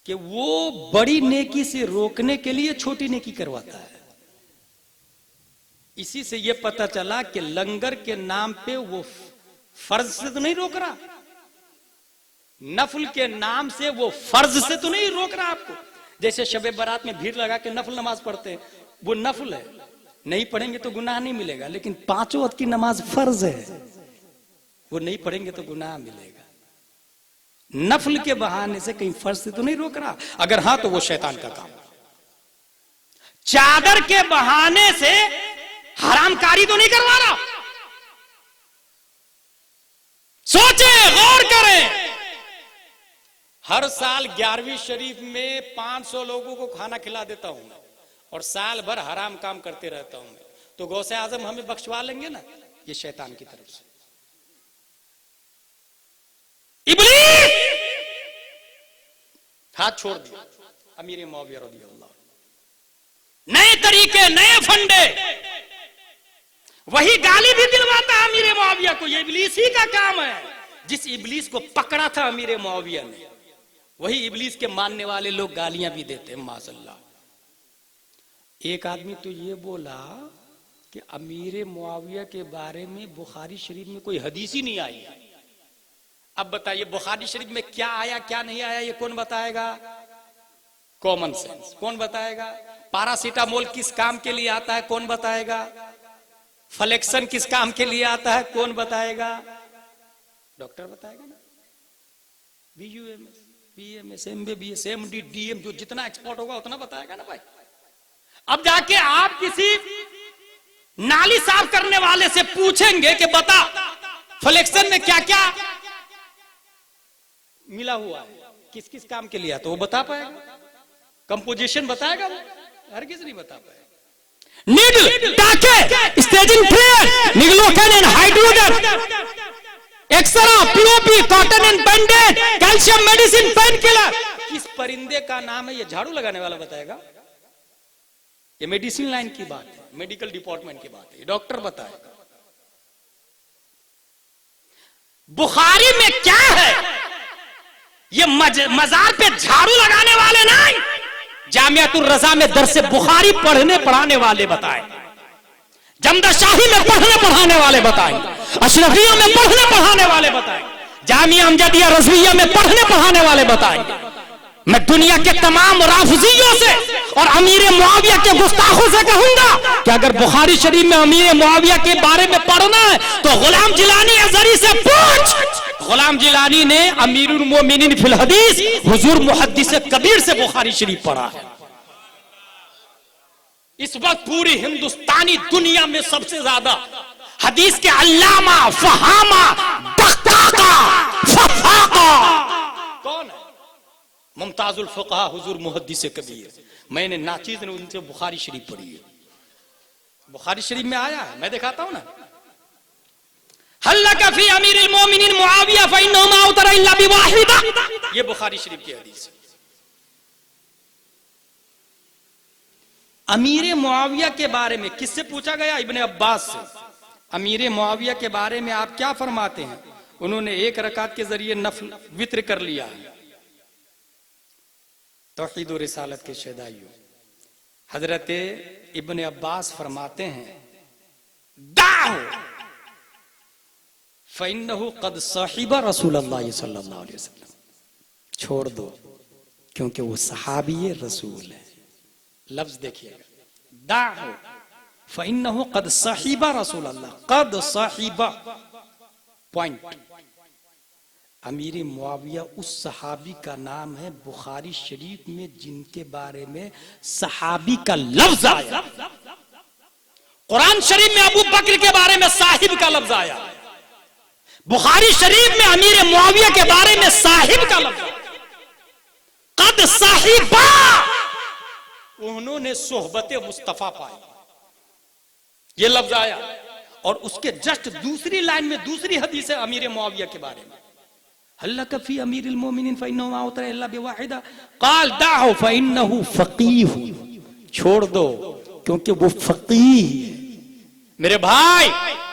कि वो बड़ी नेकी से रोकने के लिए छोटी नेकी करवाता है। इसी से यह पता चला कि लंगर के नाम पे वो फर्ज से तो नहीं रोक रहा, नफल के नाम से वो फर्ज से तो नहीं रोक रहा आपको। जैसे शबे बारात में भीड़ लगा के नफल नमाज पढ़ते हैं, वो नफल है, नहीं पढ़ेंगे तो गुनाह नहीं मिलेगा। लेकिन 5 वक्त की नमाज फर्ज है, वो नहीं पढ़ेंगे तो गुनाह मिलेगा। नफल के बहाने से कहीं फर्ज से तो नहीं रोक रहा, अगर हां तो वो शैतान का काम। चादर के बहाने से हरामकारी तो नहीं करवा रहा। सोचे, गौर करें। हर साल 11वीं शरीफ में 500 लोगों को खाना खिला देता हूं मैं, और साल भर हराम काम करते रहता हूं मैं, तो गौसे आजम हमें बख्शवा लेंगे ना? ये शैतान की तरफ से। इब्लीस हाथ छोड़ दिया अमीर मुआविया रज़ियल्लाहु, नए तरीके, नए फंडे, वही गाली भी दिलवाता अमीर मुआविया को। ये इब्लीस ही का काम है। जिस इब्लीस को पकड़ा था अमीर मुआविया ने, वही इब्लीस के मानने वाले लोग गालियां भी देते हैं माशअल्लाह। एक आदमी तो ये बोला कि अमीर मुआविया के बारे में बुखारी शरीफ में कोई हदीस ही नहीं आई है। अब बताइए बुखारी शरीफ में क्या आया क्या नहीं आया, ये कौन बताएगा? कॉमन सेंस कौन बताएगा? पैरासीटामोल किस काम के लिए आता है, कौन बताएगा? फ्लेक्सन किस काम के लिए आता है, कौन बताएगा? डॉक्टर बताएगा ना। BUMS, BMS, MBBS, MD, DM, जो जितना एक्सपर्ट होगा उतना बताएगा ना भाई। अब जाके आप किसी नाली साफ करने वाले से पूछेंगे कि बता फ्लेक्सन में क्या क्या मिला हुआ है, किस किस काम के लिए, तो वो बता पाएगा। कंपोजिशन बताएगा वो? हर किसी नहीं बता पाएगा। नीडल, टाके, staging flare, lignocaine and hydrogen, X-ray, POP, cotton and bandage, calcium medicine, painkiller. किस परिंदे का नाम है, ये झाड़ू लगाने वाला बताएगा? ये मेडिसिन लाइन की बात है, मेडिकल डिपार्टमेंट की बात है, ये डॉक्टर बताएगा। बुखारी में क्या है ये मजार पे झाड़ू लगाने वाले नहीं, जामियातुर रजा में दरसे बुखारी पढ़ाने वाले बताए, जमदाशाही में पढ़ाने वाले बताए, अशरफिया में पढ़ाने वाले बताए, जामिया अमजदिया रज़विया में पढ़ाने वाले बताएंगे। मैं दुनिया के तमाम राफिजियों से और अमीर मुआविया के गुस्ताखों से कहूंगा कि अगर बुखारी शरीफ में अमीर मुआविया के बारे में पढ़ना है तो गुलाम जिलानी अज़हरी से पूछ। गुलाम जिलानी ने अमीरुल मोमिनीन फिल हदीस हुजूर मुहद्दिस कबीर से बुखारी शरीफ पढ़ा है। इस वक्त पूरी हिंदुस्तानी दुनिया में सबसे ज्यादा हदीस के अल्लामा फहामा बख्ताका फफाका कौन है? मुमताजुल फुक़हा हुजूर मुहद्दिस कबीर। मैंने नाचीज ने उनसे बुखारी शरीफ पढ़ी है, बुखारी शरीफ में आया है, मैं दिखाता हूं ना। हल्लका फी अमीरुल मोमिनीन मुआविया फइन्नहु मा उतरा इल्ला बिवाहिदा, ये बुखारी शरीफ की हदीस है। अमीर मुआविया के बारे में किससे पूछा गया? इब्ने अब्बास से। अमीर मुआविया के बारे में आप क्या फरमाते हैं? उन्होंने एक रकात के जरिए नफल वित्र कर लिया है। तौहीद और रिसालत के शहदाइयों, हजरत इब्ने अब्बास फरमाते हैं दाओ फइन्नहु कद साहिबा रसूलुल्लाह सल्लल्लाहु अलैहि वसल्लम, छोड़ दो क्योंकि वो सहाबी रसूल है। लफ्ज देखिएगा, दाओ फइन्नहु कद साहिबा रसूलुल्लाह, कद साहिबा पॉइंट। अमीर मुआविया उस सहाबी का नाम है बुखारी शरीफ में जिनके बारे में सहाबी का लफ्ज आया। कुरान शरीफ में अबू बकर के बारे में साहिब का लफ्ज आया, बुखारी शरीफ में अमीर मुआविया के बारे में साहिब का लफ्ज आया। कद साहिबा, उन्होंने सोहबत मुस्तफा पाई, ये लफ्ज आया। और उसके जस्ट दूसरी लाइन में दूसरी हदीस है अमीर मुआविया के बारे में, हल्लका फी अमीरुल मोमिनीन फइन्नहु मा उतरा इल्ला बिवाहिदा क़ाल दाउ फइन्नहु फ़क़ीह, छोड़ दो क्योंकि वो फकीह। मेरे भाई,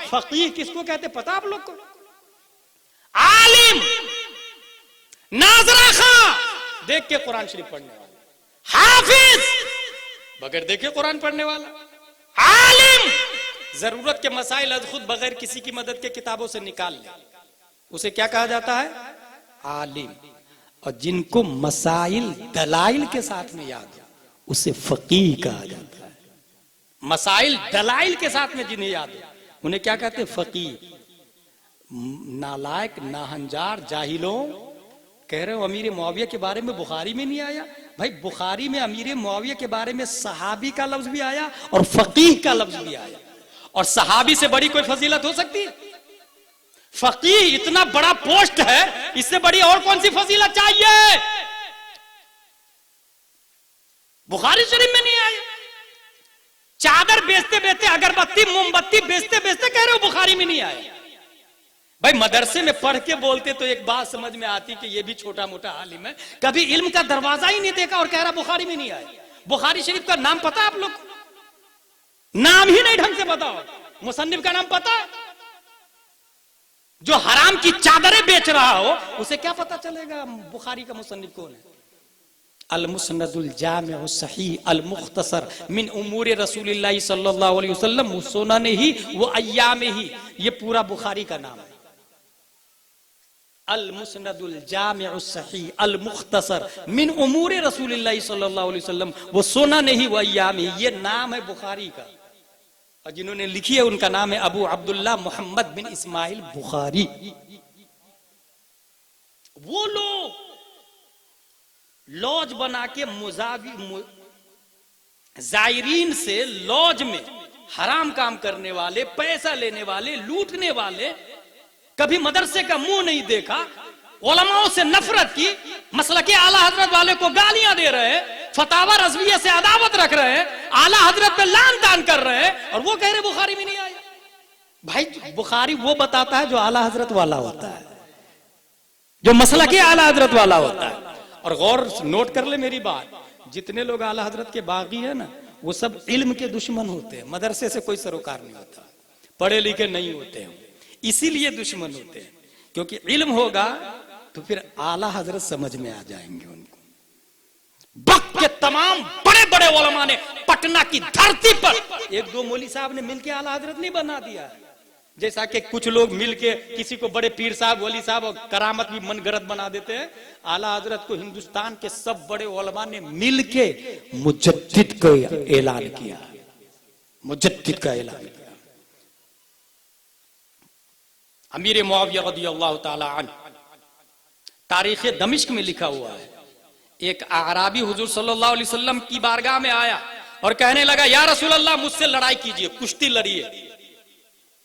फकीह किसको कहते पता आप लोग को? आलिम, नाज़रा खां देख के कुरान शरीफ पढ़ने वाला, हाफिज बगैर देखे कुरान पढ़ने वाला, आलिम जरूरत के मसाइल अज खुद बगैर किसी की मदद के किताबों से निकाल ले, उसे क्या कहा जाता है? आलिम। और जिनको मसाइल दलाइल के साथ में याद हो उसे फकीह कहा जाता है। मसाइल दलाइल के साथ में जिन्हें याद हो उन्हें क्या कहते हैं? फकीह। नालायक, नाहंजार, जाहिलों, कह रहे हो अमीर मुआविया के बारे में बुखारी में नहीं आया? भाई बुखारी में अमीर मुआविया के बारे में सहाबी का लफ्ज भी आया और फकीह का लफ्ज भी आया। और सहाबी से बड़ी कोई फजीलत हो सकती है? फकीह इतना बड़ा पोस्ट है, इससे बड़ी और कौन सी फजीलत चाहिए? बुखारी शरीफ में नहीं आया। चादर बेचते बेचते, अगरबत्ती मोमबत्ती बेचते बेचते कह रहे हो बुखारी में नहीं आया। भाई मदरसे में पढ़ के बोलते तो एक बात समझ में आती कि ये भी छोटा मोटा आलिम है, कभी इल्म का दरवाजा ही नहीं देखा और कह रहा बुखारी में नहीं आया। बुखारी शरीफ का नाम पता है आप लोग? नाम ही नहीं ढंग से बताओ। मुसन्निफ का नाम पता है? जो हराम की चादरें बेच रहा हो उसे क्या पता चलेगा बुखारी का मुसन्निफ कौन है? अल मुस्नदुल जामिउ सहीह अल मुख्तसर मिन उमूर रसूलिल्लाह सल्लल्लाहु अलैहि वसल्लम सुननिही व अय्यामिही, ये पूरा बुखारी का नाम है। अल मुस्नदुल जामिउ सहीह अल मुख्तसर मिन उमूर रसूलिल्लाह सल्लल्लाहु अलैहि वसल्लम व सुननिही व अय्यामिही, ये नाम है बुखारी का। और जिन्होंने लिखी है उनका नाम है अबू अब्दुल्लाह मोहम्मद बिन इस्माइल बुखारी। वो लोग लॉज बना के जायरीन से लॉज में हराम काम करने वाले, पैसा लेने वाले, लूटने वाले, कभी मदरसे का मुंह नहीं देखा, उलमाओं से नफरत की, मसलके आला हजरत वाले को गालियां दे रहे हैं, फतावा रज़विया से अदावत रख रहे हैं, आला हजरत पे लान तान कर रहे हैं, और वो कह रहे बुखारी में नहीं आया। भाई बुखारी वो बताता है जो आला हजरत वाला होता है, जो मसलके आला हजरत वाला होता है। और गौर नोट कर ले मेरी बात, जितने लोग आला हजरत के बागी है ना, वो सब इल्म के दुश्मन होते हैं, मदरसे से कोई सरोकार नहीं होता, पढ़े लिखे नहीं होते हैं, इसीलिए दुश्मन होते हैं। क्योंकि इल्म होगा तो फिर आला हजरत समझ में आ जाएंगे उनको। वक्त के तमाम बड़े बड़े उलमा ने पटना की धरती पर एक दो मौली साहब ने मिलके आला हजरत नहीं बना दिया है। जैसा कि कुछ लोग मिलके किसी को बड़े पीर साहब वली साहब और करामत भी मनगढ़ंत बना देते हैं। आला हजरत को हिंदुस्तान के सब बड़े उलमा ने मिलके मुजद्दिद का ऐलान किया, मुजद्दिद का ऐलान किया। अमीर मुआविया रज़ियल्लाहु ताला अन्हु, तारीख दमिश्क में लिखा हुआ है, एक आराबी हुजूर सल्लल्लाहु अलैहि वसल्लम की बारगाह में आया और कहने लगा, या रसूल अल्लाह मुझसे लड़ाई कीजिए, कुश्ती लड़िए।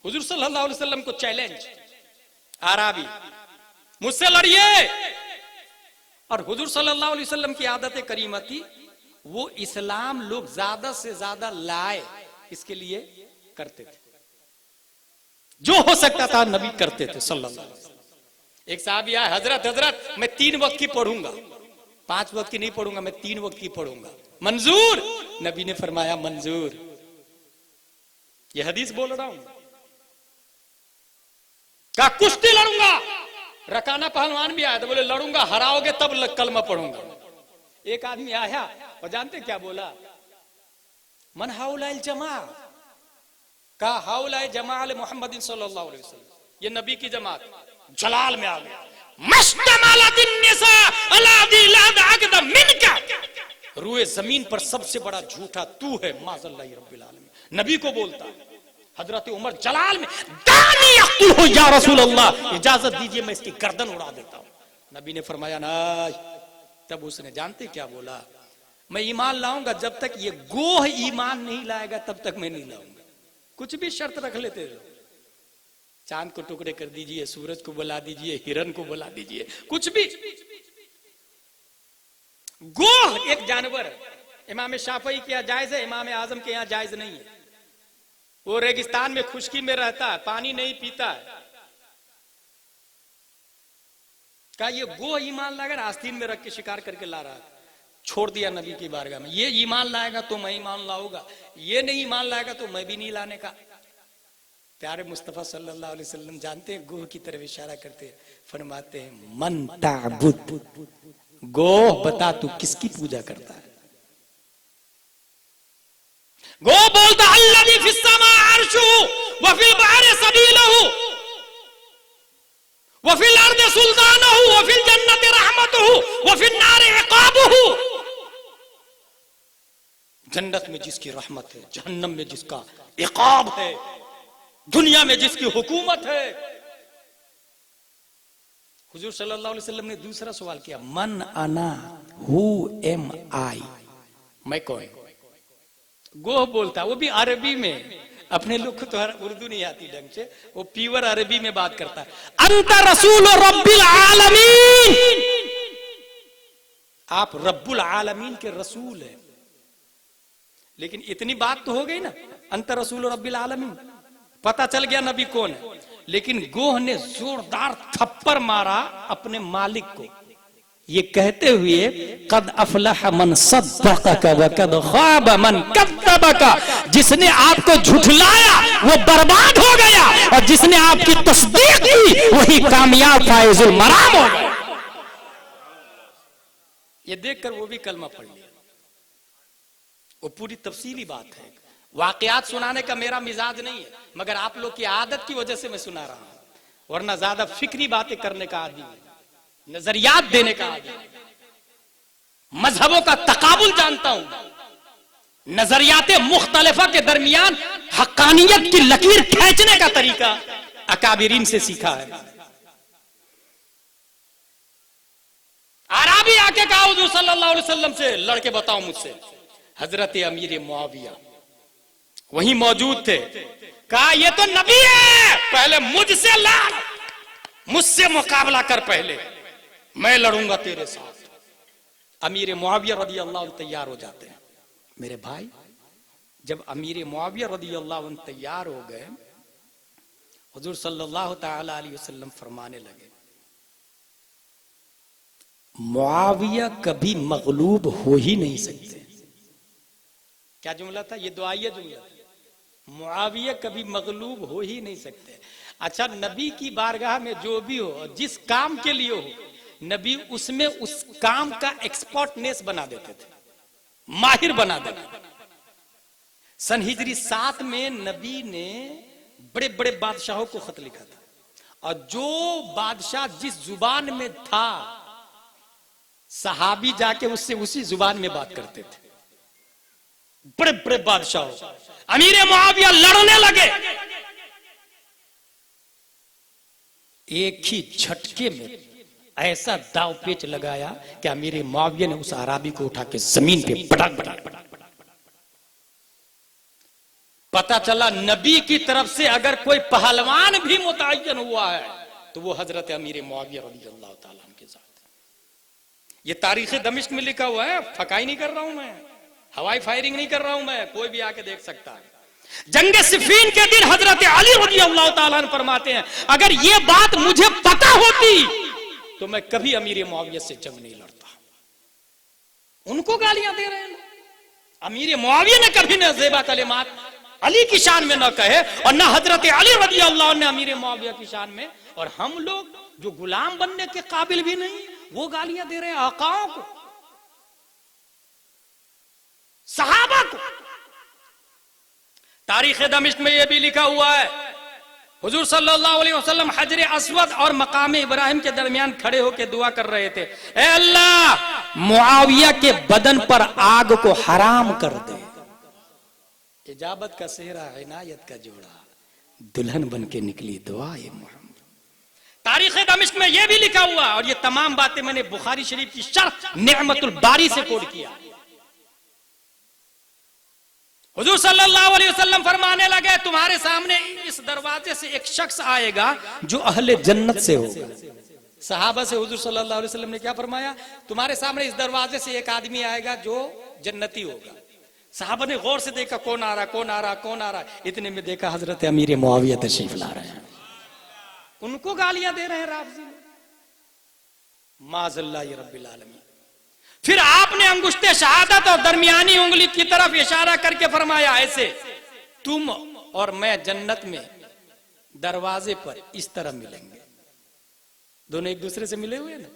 हुजूर सल्लल्लाहु अलैहि वसल्लम को चैलेंज, आराबी मुझसे लड़िए। और हुजूर सल्लल्लाहु अलैहि वसल्लम की आदत करीमा थी, वो इस्लाम लोग ज्यादा से ज्यादा लाए इसके लिए करते थे, जो हो सकता था नबी करते थे सल्लल्लाहु अलैहि वसल्लम। एक साहब आया, हजरत हजरत मैं 3 वक्त की पढ़ूंगा, 5 वक्त की नहीं पढ़ूंगा, मैं 3 वक्त की पढ़ूंगा, मंजूर? नबी ने फरमाया मंजूर। ये हदीस बोल रहा हूं। क्या कुश्ती लड़ूंगा? रकाना पहलवान भी आया तो बोले लड़ूंगा, हराओगे तब कलमा पढ़ूंगा। एक आदमी आया और जानते क्या बोला? मन हाउलाइल जमा, का हाउलाए जमाल मोहम्मद सल्लल्लाहु अलैहि वसल्लम, ये नबी की जमात जलाल में आ गया। रूए जमीन पर सबसे बड़ा झूठा तू है, माज़ल्लाहि रब्बिल आलमीन। नबी को बोलता है। हजरत उमर जलाल में, दानी यक़्तुल हो या रसूल अल्लाह, इजाजत दीजिए मैं इसकी गर्दन उड़ा देता हूं। नबी ने फरमाया ना। तब उसने जानते क्या बोला? मैं ईमान लाऊंगा, जब तक ये गोह ईमान नहीं लाएगा तब तक मैं नहीं लाऊंगा। कुछ भी शर्त रख लेते थे, चांद को टुकड़े कर दीजिए, सूरज को बुला दीजिए, हिरन को बुला दीजिए, कुछ भी। गोह एक जानवर है। इमाम शाफई के यहाँ जायज है, इमाम आजम के यहाँ जायज नहीं है। वो रेगिस्तान में खुश्की में रहता है, पानी नहीं पीता है। क्या ये गोह ईमान लाएगा? आस्तीन में रख के शिकार करके ला रहा है, छोड़ दिया नबी की बारगाह में। ये ईमान लाएगा तो मैं ईमान लाऊंगा, ये नहीं ईमान लाएगा तो मैं भी नहीं लाने का। प्यारे मुस्तफा सल्लल्लाहु अलैहि वसल्लम जानते हैं, गोह की तरफ इशारा करते हैं, फरमाते हैं मन ताबुद, गोह बता तू किसकी पूजा करता है? गो बोलता अल्लज़ी फिस समा अर्शुहु व फिल बहरि सबीलुहु व फिल अर्दि सुल्तानुहु व फिल जन्नति रहमतुहु व फिन नारि इक़ाबुहु। जन्नत में जिसकी रहमत है, जहन्नम में जिसका इक़ाब है, दुनिया में जिसकी हुकूमत है। हुजूर सल्लल्लाहु अलैहि वसल्लम ने दूसरा सवाल किया, मन अना, हु एम आई, मैं कौन? गोह बोलता, वो भी अरबी में। अपने लोग को तो उर्दू नहीं आती ढंग से, वो प्योर अरबी में बात करता है। अंता रसूल रब्बिल आलमीन, आप रब्बुल आलमीन के रसूल हैं। लेकिन इतनी बात तो हो गई ना, अंता रसूल रब्बिल आलमीन, पता चल गया नबी कौन है। लेकिन गोह ने जोरदार थप्पड़ मारा अपने मालिक को, ये कहते हुए कद अफलह मन सद्दक़का व कद ख़ाब मन कज़्ज़बका, जिसने आपको झुठलाया वो बर्बाद हो गया, और जिसने आपकी तस्दीक की वही कामयाब फाइजुल मराम हो गया। ये देखकर वो भी कलमा पढ़ लिया। वो पूरी तफसीली बात है। वाकयात सुनाने का मेरा मिजाज नहीं है, मगर आप लोग की आदत की वजह से मैं सुना रहा हूं, वरना ज्यादा फिक्री बातें करने का आदमी है, नजरियात देने का आदमी, मजहबों का तकाबुल जानता हूं, नजरियाते मुख्तलिफा के दरमियान हक्कानियत की लकीर खींचने का तरीका अकाबिरीन से सीखा है। आराबी आके कहा हुजूर सल्लल्लाहु अलैहि वसल्लम से, लड़के बताओ मुझसे। हजरत अमीर मुआविया वहीं मौजूद थे। कहा ये तो नबी है, पहले मुझसे लड़, मुझसे मुकाबला कर, पहले मैं लड़ूंगा तेरे साथ। अमीर मुआविया रज़ी अल्लाह तैयार हो जाते हैं। मेरे भाई, जब अमीर मुआविया रज़ी अल्लाह तैयार हो गए, हुजूर सल्लल्लाहु ताला अलैहि वसल्लम फरमाने लगे, मुआविया कभी मगलूब हो ही नहीं सकते। क्या जुमला था? ये दुआइया जुमला था। मुआविया कभी मगलूब हो ही नहीं सकते। अच्छा, नबी की बारगाह में जो भी हो, जिस काम के लिए हो, नबी उसमें उस काम का एक्सपर्टनेस बना देते थे, माहिर बना देते थे। सन हिजरी 7 में नबी ने बड़े बड़े बादशाहों को खत लिखा था, और जो बादशाह जिस जुबान में था सहाबी जाके उससे उसी जुबान में बात करते थे। बड़े बड़े बादशाह, अमीर मुआविया लड़ने लगे, एक ही झटके में ऐसा दाव पेच लगाया कि अमीर मुआविया ने उस अराबी को उठा के जमीन पे पटक पटक। पता चला नबी की तरफ से अगर कोई पहलवान भी मुतय्यन हुआ है तो वो हजरत अमीर मुआविया रज़ियल्लाहु ताला अन्हु के साथ। ये तारीख दमिश्क में लिखा हुआ है, फकाई नहीं कर रहा हूं मैं, हवाई फायरिंग नहीं कर रहा हूं मैं, कोई भी आके देख सकता है। जंग सिफीन के दिन हजरत अली रज़ियल्लाहु ताला अन्हु फरमाते हैं, अगर ये बात मुझे पता होती तो मैं कभी अमीर मुआविया से जंग नहीं लड़ता। उनको गालियां दे रहे हैं। अमीर मुआविया ने कभी न ज़ेबा कलिमात अली की शान में न कहे, और न हजरत अली रज़ियल्लाहु अन्हु ने अमीर मुआविया की शान में, और हम लोग जो गुलाम बनने के काबिल भी नहीं वो गालियां दे रहे हैं आकाओं को, सहाबा को। तारीख दमिश्क में यह भी लिखा हुआ है, हुजूर सल्लल्लाहु अलैहि वसल्लम हजर अस्वद और मकाम इब्राहिम के दरमियान खड़े होकर दुआ कर रहे थे, ए अल्लाह मुआविया के बदन पर आग को हराम कर दे। इजाबत का सेहरा, इनायत का जोड़ा, दुल्हन बन के निकली दुआ ए मोहम्मद। तारीख दमिश्क में यह भी लिखा हुआ, और ये तमाम बातें मैंने बुखारी शरीफ की शर्ह निअमतुल बारी से कोट किया। हुजूर सल्लल्लाहु अलैहि वसल्लम फरमाने लगे, तुम्हारे सामने इस दरवाजे से एक शख्स आएगा जो अहले जन्नत से होगा। सहाबा से हुजूर सल्लल्लाहु अलैहि वसल्लम ने क्या फरमाया, तुम्हारे सामने इस दरवाजे से एक आदमी आएगा जो जन्नती होगा। सहाबा ने गौर से देखा, कौन आ रहा, कौन आ रहा, कौन आ रहा। इतने में देखा हजरत अमीर मुआविया तशरीफ ला रहे हैं, उनको गालियां दे रहे हैं राफजी में, माज़ल्लाह रब्बिल आलमीन। फिर आपने अंगुश्ते शहादत और दरमियानी उंगली की तरफ इशारा करके फरमाया, ऐसे तुम और मैं जन्नत में दरवाजे पर इस तरह मिलेंगे। दोनों एक दूसरे से मिले हुए ना,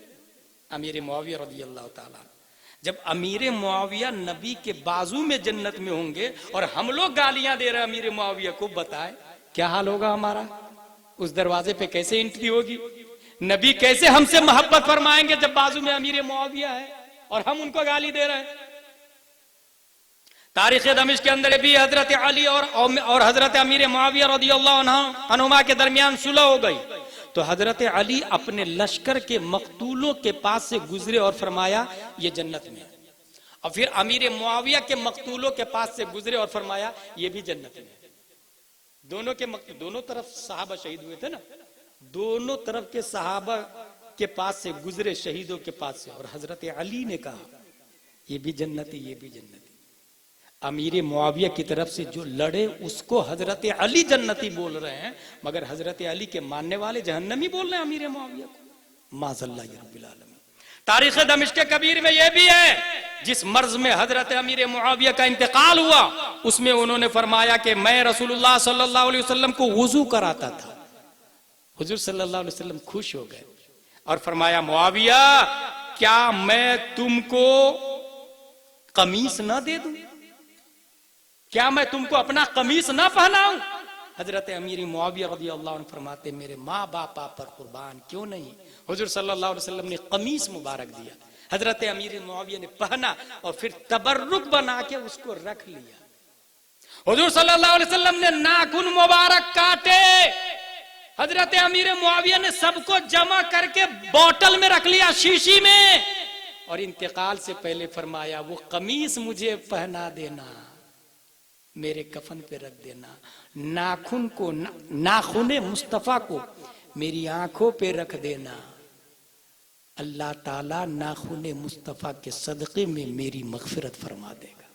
अमीर मुआविया रज़ियल्लाहु ताला। जब अमीर मुआविया नबी के बाजू में जन्नत में होंगे और हम लोग गालियां दे रहे हैं अमीर मुआविया को, बताए क्या हाल होगा हमारा? उस दरवाजे पे कैसे एंट्री होगी? नबी कैसे हमसे मोहब्बत फरमाएंगे जब बाजू में अमीर मुआविया है और हम उनको गाली दे रहे हैं? तारीख दमिश्क के अंदर भी हजरत अली और हजरत अमीर मुआविया रज़ियल्लाहु अन्हुमा के दरमियान सुलह हो गई, तो हजरत अली अपने लश्कर के मकतूलों के पास से गुजरे और फरमाया ये जन्नत में है, और फिर अमीर मुआविया के मकतूलों के पास से गुजरे और फरमाया ये भी जन्नत में है। दोनों तरफ सहाबा शहीद हुए थे ना, दोनों तरफ के सहाबा के पास से गुजरे शहीदों के पास से, और हजरत अली ने कहा ये भी जन्नती, ये भी जन्नती। अमीर मुआविया की तरफ से जो लड़े उसको हजरत अली जन्नती बोल रहे हैं, मगर हजरत अली के मानने वाले जहन्नमी बोल रहे हैं अमीर मुआविया को, माज़ल्लाह रब्बिल आलमीन। तारीख दमिश्क कबीर में यह भी है, जिस मर्ज में हजरत अमीर मुआविया का इंतकाल हुआ उसमें उन्होंने फरमाया कि मैं रसूलुल्लाह सल्लल्लाहु अलैहि वसल्लम को वुजू कराता था। हुजूर सल्लल्लाहु अलैहि वसल्लम खुश हो गए और फरमाया, मुआविया क्या मैं तुमको कमीज ना दे दूं? क्या मैं तुमको अपना कमीज ना पहनाऊं? हजरत अमीर मुआविया रज़ियल्लाहु अन्हु फरमाते, मेरे माँ बाप पर कुर्बान, क्यों नहीं। हुजूर सल्लल्लाहु अलैहि वसल्लम ने कमीज मुबारक दिया, हजरत अमीर मुआविया ने पहना और फिर तबर्रुक बना के उसको रख लिया। हुजूर सल्लल्लाहु अलैहि वसल्लम ने नाखून मुबारक काटे, हजरत अमीर मुआविया ने सबको जमा करके बोतल में रख लिया, शीशी में, और इंतकाल से पहले फरमाया वो कमीज मुझे पहना देना, मेरे कफन पे रख देना, नाखून को नाखूने मुस्तफा को मेरी आंखों पे रख देना, अल्लाह ताला नाखूने मुस्तफा के सदक़े में मेरी मग़फ़िरत फरमा देगा।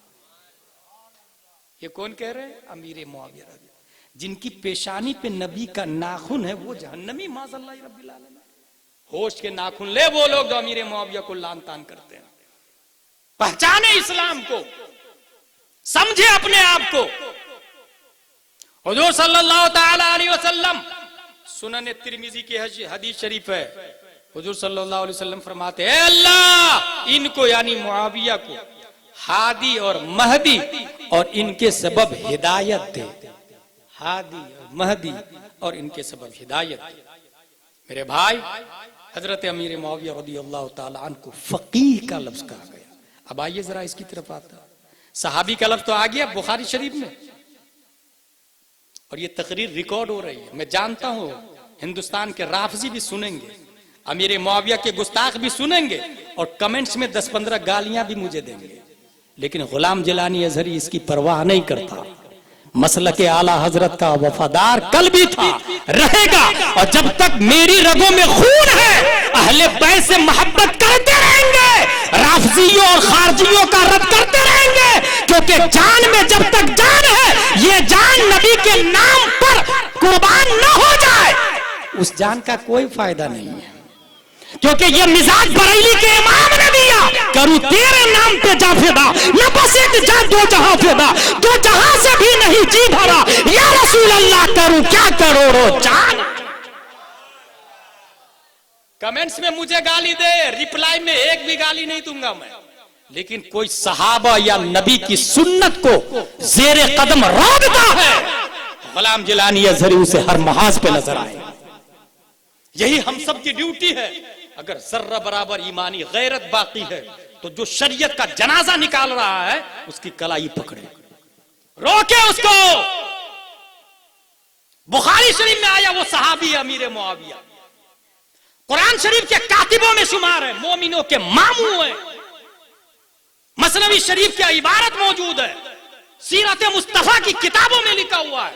ये कौन कह रहे हैं? अमीर मुआविया, जिनकी पेशानी पे नबी का नाखून है वो जहन्नमी, माज़ल्लाह रब्बिल आलमीन। होश के नाखून ले वो लोग जो अमीर मुआविया को लान तान करते हैं। पहचाने इस्लाम को, समझे अपने आप को। हुजूर सल्लल्लाहु ताला अलैहि वसल्लम, सुनन तिरमिज़ी की हदीस शरीफ है, हुजूर सल्लल्लाहु अलैहि वसल्लम फरमाते हैं अल्लाह इनको यानी मुआविया को हादी और महदी और इनके सबब हिदायत दे। हादी और महदी और इनके सबब हिदायत दे। मेरे भाई हजरत अमीर मुआविया रदियल्लाहु ताला अन्हु को फकीह का लफ्ज कहा गया। अब आइए जरा इसकी तरफ आता। सहाबी का लफ्ज तो आ गया बुखारी शरीफ में, और ये तकरीर रिकॉर्ड हो रही है। मैं जानता हूं हिंदुस्तान के राफजी भी सुनेंगे, अमीर मुआविया के गुस्ताख भी सुनेंगे, और कमेंट्स में 10-15 गालियां भी मुझे देंगे, लेकिन गुलाम जिलानी अजहरी इसकी परवाह नहीं करता। मसलके आला हजरत का वफादार कल भी था, रहेगा, और जब तक मेरी रगों में खून है अहले बैत से मोहब्बत करते रहेंगे, राफजियों और खारजियों का रद्द करते रहेंगे, क्योंकि जान में जब तक जान है, ये जान नबी के नाम पर कुर्बान न हो जाए उस जान का कोई फायदा नहीं है। क्योंकि ये मिजाज बरेली के इमाम ने दिया, करूं तेरे नाम पे जा फिदा, न बस एक जा दो जहां फिदा, दो जहां से भी नहीं जी भरा, या रसूल अल्लाह करूं क्या करोड़ों जान। कमेंट्स में मुझे गाली दे, रिप्लाई में एक भी गाली नहीं दूंगा मैं, लेकिन कोई सहाबा या नबी की सुन्नत को जेरे कदम रोकता है, गुलाम जिलानी अजहरी उसे हर महाज पे नजर आए। यही हम सब की ड्यूटी है। अगर जर्रा बराबर ईमानी गैरत बाकी है तो जो शरीयत का जनाजा निकाल रहा है उसकी कलाई पकड़े, रोके उसको। बुखारी शरीफ में आया वो सहाबी अमीर मुआविया, कुरान शरीफ के कातिबों में शुमार है, मोमिनों के मामू है, मसनवी शरीफ की इबारत मौजूद है, सीरत मुस्तफा की किताबों में लिखा हुआ है।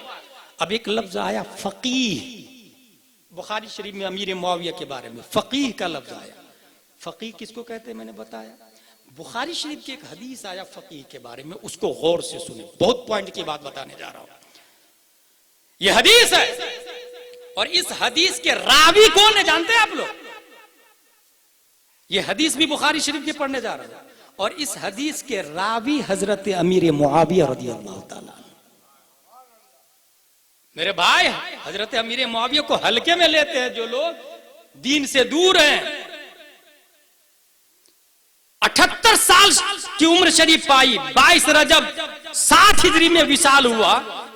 अब एक लफ्ज आया फकीह, बुखारी शरीफ में अमीर मुआविया के बारे में फकीह का लफ्ज आया। फकीह किसको कहते हैं मैंने बताया। बुखारी शरीफ की एक हदीस आया फकीह के बारे में, उसको गौर से सुने, बहुत पॉइंट की बात बताने जा रहा हूं। यह हदीस है, और इस हदीस के रावी कौन है जानते हैं आप लोग। यह हदीस भी बुखारी शरीफ के पढ़ने जा रहा हूं, और इस हदीस के रावी हजरत अमीर मुआविया रदियल्लाहु ताला। मेरे भाई हजरत अमीर मुआविया को हल्के में लेते हैं जो लोग दीन से दूर हैं। 78 साल की उम्र शरीफ पाई, 22 रजब 7 हिजरी में विशाल हुआ,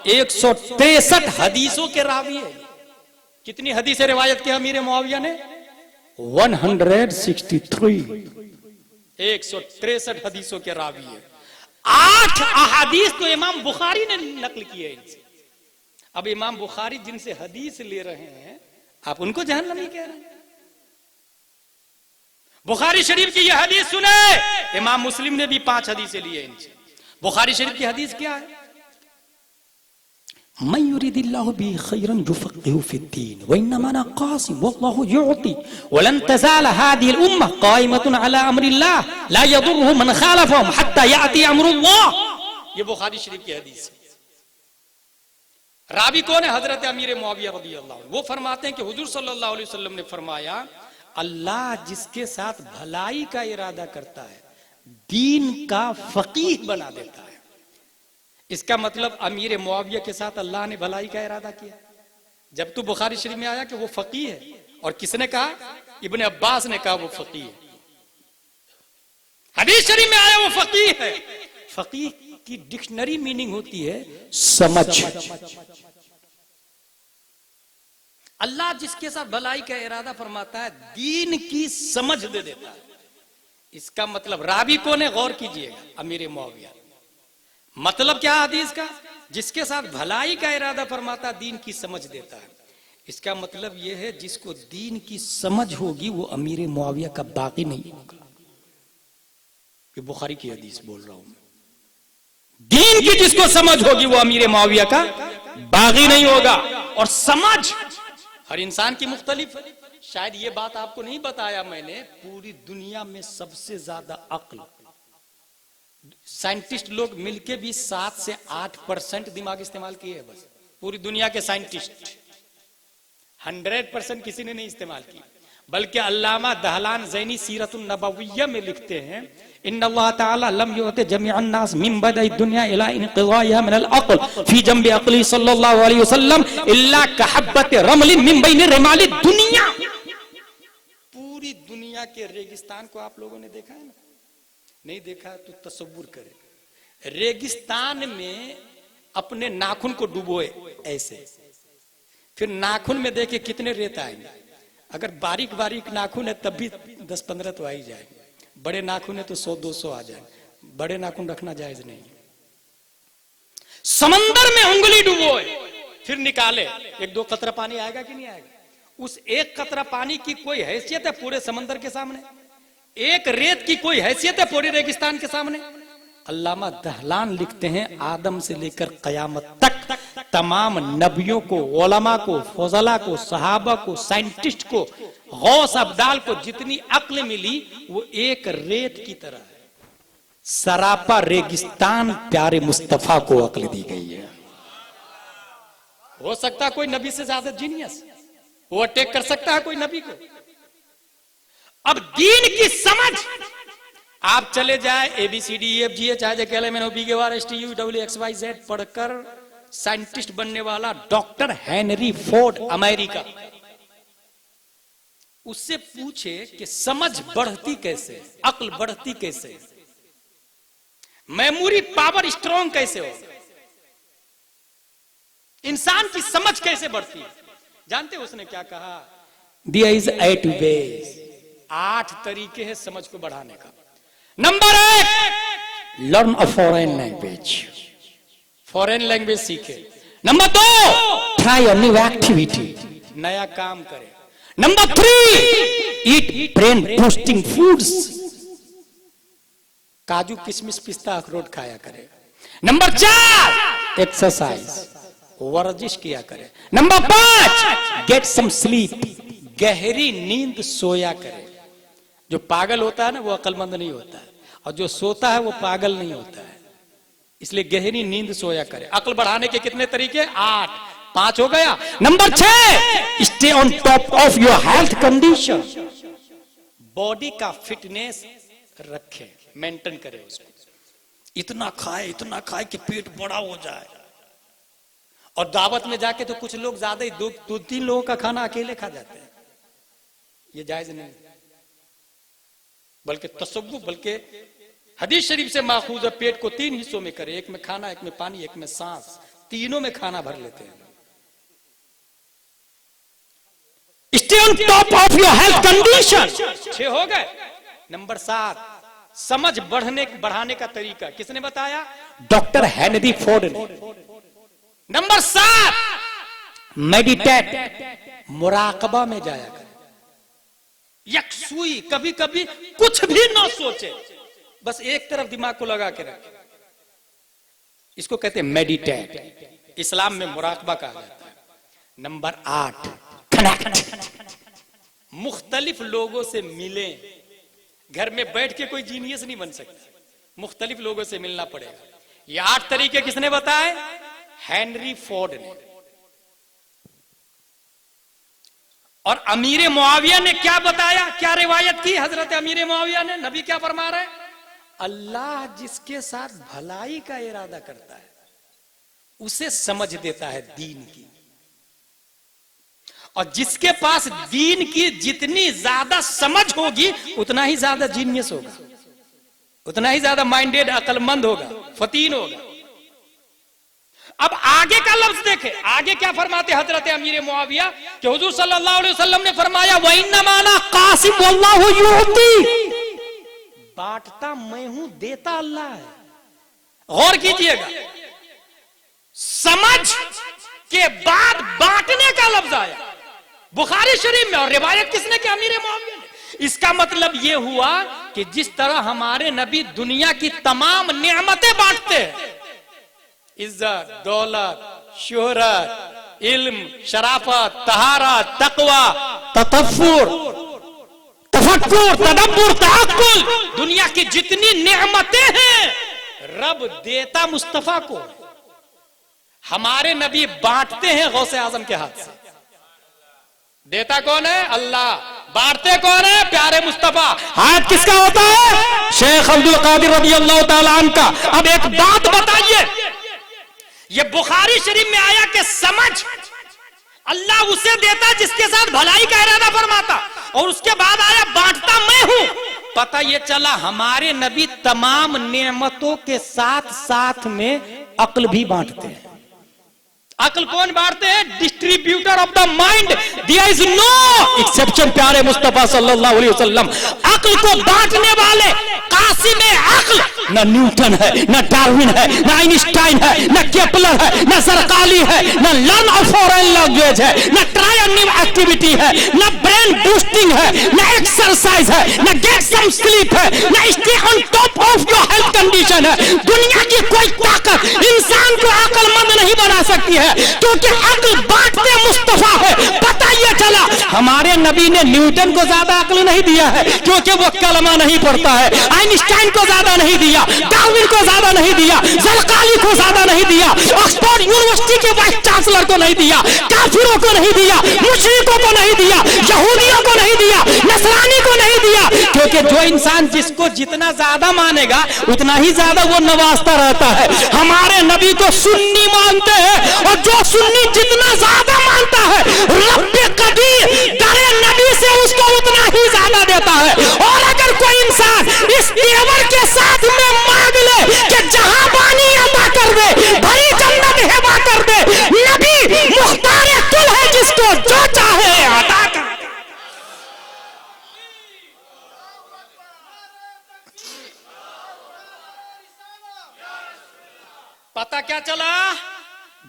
163 हदीसों के रावी है। कितनी हदीसें रिवायत की अमीर मुआविया ने? 163, 163 हदीसों के रावी है। 8 अहादीस तो इमाम बुखारी ने नकल किए इनसे। अब इमाम बुखारी जिनसे हदीस ले रहे हैं आप उनको जहन्नमी कह रहे हैं। बुखारी शरीफ की यह हदीस सुने, इमाम मुस्लिम ने भी 5 हदीसें ली है इनसे। बुखारी शरीफ की हदीस क्या है? मन युरिदिल्लाहु बिही खैरन युफक्किहु फिद्दीन व इन्नमा अना क़ासिम वल्लाहु युअति वलन तज़ाल हादिहिल उम्मह क़ाइमतुन अला अम्रिल्लाह ला यदुर्रुहु मन ख़ालफ़हुम हत्ता याति अम्रुल्लाह। ये बुखारी शरीफ की हदीस है। रावी कौन है? हजरत अमीर मुआविया रदियल्लाहु अन्हु। वो फरमाते हैं कि हुजूर सल्लल्लाहु अलैहि वसल्लम ने फरमाया, अल्लाह जिसके साथ भलाई का इरादा करता है दीन का फकीह बना देता है। इसका मतलब अमीर मुआविया के साथ अल्लाह ने भलाई का इरादा किया। जब तो बुखारी शरीफ में आया कि वो फकीह है, और किसने कहा? इब्ने अब्बास ने कहा वो फकीह है। हदीस शरीफ में आया वो फकीह है। फकीह की डिक्शनरी मीनिंग होती है समझ। अल्लाह जिसके साथ भलाई का इरादा फरमाता है दीन की समझ दे देता है। इसका मतलब रावी कौन है? गौर कीजिएगा, अमीर मुआविया। मतलब क्या हदीस का? जिसके साथ भलाई का इरादा फरमाता दीन की समझ देता है। इसका मतलब यह है जिसको दीन की समझ होगी वो अमीर मुआविया का बागी नहीं होगा। ये बुखारी की हदीस बोल रहा हूं। दीन की जिसको समझ होगी वो अमीर मुआविया का बागी नहीं होगा। और समझ हर इंसान की मुख्तलिफ है। शायद ये बात आपको नहीं बताया मैंने, पूरी दुनिया में सबसे ज्यादा अक्ल साइंटिस्ट लोग मिलके भी 7 से 8% दिमाग इस्तेमाल किए हैं बस। पूरी दुनिया के साइंटिस्ट 100% किसी ने नहीं इस्तेमाल की। बल्कि अल्लामा दहलान ज़ैनी सीरतुन नबविय्या में लिखते हैं, इन्नल्लाह ताला लम युअति जमीअन नास मिन बदई दुनिया इला इनक़िज़ाइहा मिनल अक़ल फी जंबि अक़ली सल्लल्लाहु अलैहि वसल्लम इल्ला कहब्बत रमलिन मिन बैनि रिमालि दुनिया। दुनिया के रेगिस्तान को आप लोगों ने देखा है ना? नहीं देखा तो तसव्वुर करें, रेगिस्तान में अपने नाखून को डुबोए ऐसे, फिर नाखून में देखे कितने रेत आएंगे। अगर बारीक बारीक नाखून है तब भी 10-15 तो आ ही जाएंगे, बड़े नाखून है तो 100-200 आ जाए। बड़े नाखून रखना जायज नहीं। समंदर में उंगली डुबोए फिर निकाले, 1-2 कतरा पानी आएगा कि नहीं आएगा? उस एक कतरा पानी की कोई हैसियत है पूरे समंदर के सामने? एक रेत की कोई हैसियत है पूरे रेगिस्तान के सामने? अल्लामा दहलान लिखते हैं आदम से लेकर कयामत तक तमाम नबियों को, उलमा को, फजला को, सहाबा को, साइंटिस्ट को, गौस अब्दाल को जितनी अक्ल मिली वो एक रेत की तरह है। सरापा रेगिस्तान प्यारे मुस्तफा को अक्ल दी गई है। हो सकता है कोई नबी से ज्यादा जीनियस, वो अटैक कर सकता है कोई नबी को। अब दीन की समझ, आप चले जाए ABCDEFGH WXYZ पढ़कर साइंटिस्ट बनने वाला डॉक्टर हेनरी फोर्ड अमेरिका, उससे पूछे कि समझ बढ़ती कैसे, अक्ल बढ़ती कैसे, मेमोरी पावर स्ट्रॉन्ग कैसे हो, इंसान की समझ कैसे बढ़ती है? जानते हो उसने क्या कहा? There is 8 ways, 8 तरीके हैं समझ को बढ़ाने का। Number 1, learn a foreign language, foreign language सीखे। Number 2, try a new activity, नया काम करे। Number 3, eat brain boosting foods, काजू किशमिश पिस्ता अखरोट खाया करे। नंबर 4, एक्सरसाइज, वर्जिश किया करे। नंबर 5, गेट सम स्लीप, गहरी नींद सोया करे। जो पागल होता है ना वो अक्लमंद नहीं होता है, और जो सोता है वो पागल नहीं होता है। इसलिए गहरी नींद सोया करे। अक्ल बढ़ाने के कितने तरीके? 8, 5 हो गया। Number 6, stay on top of your health condition, body का फिटनेस रखे, मेंटेन करे उसको। इतना खाए कि पेट बड़ा हो जाए। और दावत में जाके तो कुछ लोग ज्यादा ही 2-3 लोगों का खाना अकेले खा जाते हैं, ये जायज नहीं। बल्कि तसव्वुफ, बल्कि हदीस शरीफ से माखूज है, पेट को 3 हिस्सों में करे, एक में खाना, एक में पानी, एक में सांस, तीनों में खाना भर लेते हैं। Stay on top of your health condition, 6 हो गए। नंबर 7, समझ बढ़ाने का तरीका किसने बताया? डॉक्टर हेनरी फोर्ड ने। नंबर 7, मेडिटेट, मुराकबा में जाया करे। यकसुई, कभी कभी कुछ भी ना सोचे, बस एक तरफ दिमाग को लगा के रखे, इसको कहते हैं मेडिटेट। इस्लाम में मुराकबा कहा जाता है। नंबर 8, कनेक्ट, मुख्तलिफ लोगों से मिले। घर में बैठ के कोई जीनियस नहीं बन सकता, मुख्तलिफ लोगों से मिलना पड़ेगा। ये 8 तरीके किसने बताए? हेनरी फोर्ड ने। और अमीर मुआविया ने क्या बताया, क्या रिवायत की हजरत अमीर मुआविया ने? नबी क्या फरमा रहे? अल्लाह जिसके साथ भलाई का इरादा करता है उसे समझ देता है दीन की, और जिसके पास दीन की जितनी ज्यादा समझ होगी उतना ही ज्यादा जीनियस होगा, उतना ही ज्यादा माइंडेड, अक्लमंद होगा, फतीन होगा। अब आगे का लफ्ज देखे, आगे क्या फरमाते हजरत अमीर मुआविया कि हुजूर सल्लल्लाहु अलैहि वसल्लम ने फरमाया, व इन्नमा अना कासिम वल्लाहु युती, बांटता मैं हूं, देता अल्लाह है। गौर कीजिएगा, समझ के बाद बांटने का लफ्ज आया बुखारी शरीफ में, और रिवायत किसने की? अमीर मुआविया ने। इसका मतलब यह हुआ कि जिस तरह हमारे नबी दुनिया की तमाम नेमतें बांटते हैं, इज्जत, दौलत, शोहरत, इल्म, शराफत, तहारत, तकवा, ततफ्फुर, तफक्कुर, तदब्बुर, तअक्कुल, दुनिया की जितनी नेमतें हैं रब देता मुस्तफा को, हमारे नबी बांटते हैं गौसे आजम के हाथ से। देता कौन है? अल्लाह। बांटते कौन है? प्यारे मुस्तफा। हाथ किसका होता है? शेख अब्दुल कादिर रज़ियल्लाहु ताला अन्हु का। अब एक बात बताइए, ये बुखारी शरीफ में आया कि समझ अल्लाह उसे देता जिसके साथ भलाई का इरादा फरमाता, और उसके बाद आया बांटता मैं हूं। पता ये चला हमारे नबी तमाम नेमतों के साथ साथ में अक्ल भी बांटते हैं। अक्ल कौन बांटते हैं? Distributor of the mind. There is no exception प्यारे मुस्तफा सल्लल्लाहु अलैहि वसल्लम। अक्ल को बांटने वाले कासिम अक्ल न न्यूटन है, न डार्विन है, न आइंस्टाइन है, न केपलर है, न सरकाली है, न लर्न ऑफ फॉरेन लैंग्वेज है, न ट्राई अ न्यू एक्टिविटी है, न ब्रेन बूस्टिंग है, न एक्सरसाइज है, न गेट सम स्लीप है, न stay on top of your health condition है। दुनिया की कोई ताकत इंसान को अक्लमंद नहीं बना सकती है, क्योंकि अक्ल बांटते मुस्तफा है। पता ये चला हमारे नबी ने न्यूटन को ज्यादा अक्ल नहीं दिया है, क्योंकि वो कलमा नहीं पढ़ता है। आइंस्टाइन को ज्यादा नहीं दिया, डार्विन को ज्यादा नहीं दिया, ज़रकाली को ज्यादा नहीं दिया, ऑक्सफोर्ड यूनिवर्सिटी के वाइस चांसलर को नहीं दिया, काफिरों को नहीं दिया, मुशरिकों को नहीं दिया, यहूदियों को नहीं दिया, नसरानी को नहीं दिया। क्योंकि जो इंसान जिसको जितना ज्यादा मानेगा उतना ही ज्यादा वो नवाजता रहता है। हमारे नबी को सुन्नी मानते हैं, और जो सुन्नी जितना ज्यादा मानता है रब्बे कदीर डरे नबी से उसको उतना ही ज्यादा देता है। और अगर कोई इंसान इस तेवर के साथ में मांग ले कि जहां बानी अता कर दे, भरी जन्नत हिबा कर दे, नबी मुख्तार कुल है, जिसको जो चाहे अता कर। पता क्या चला?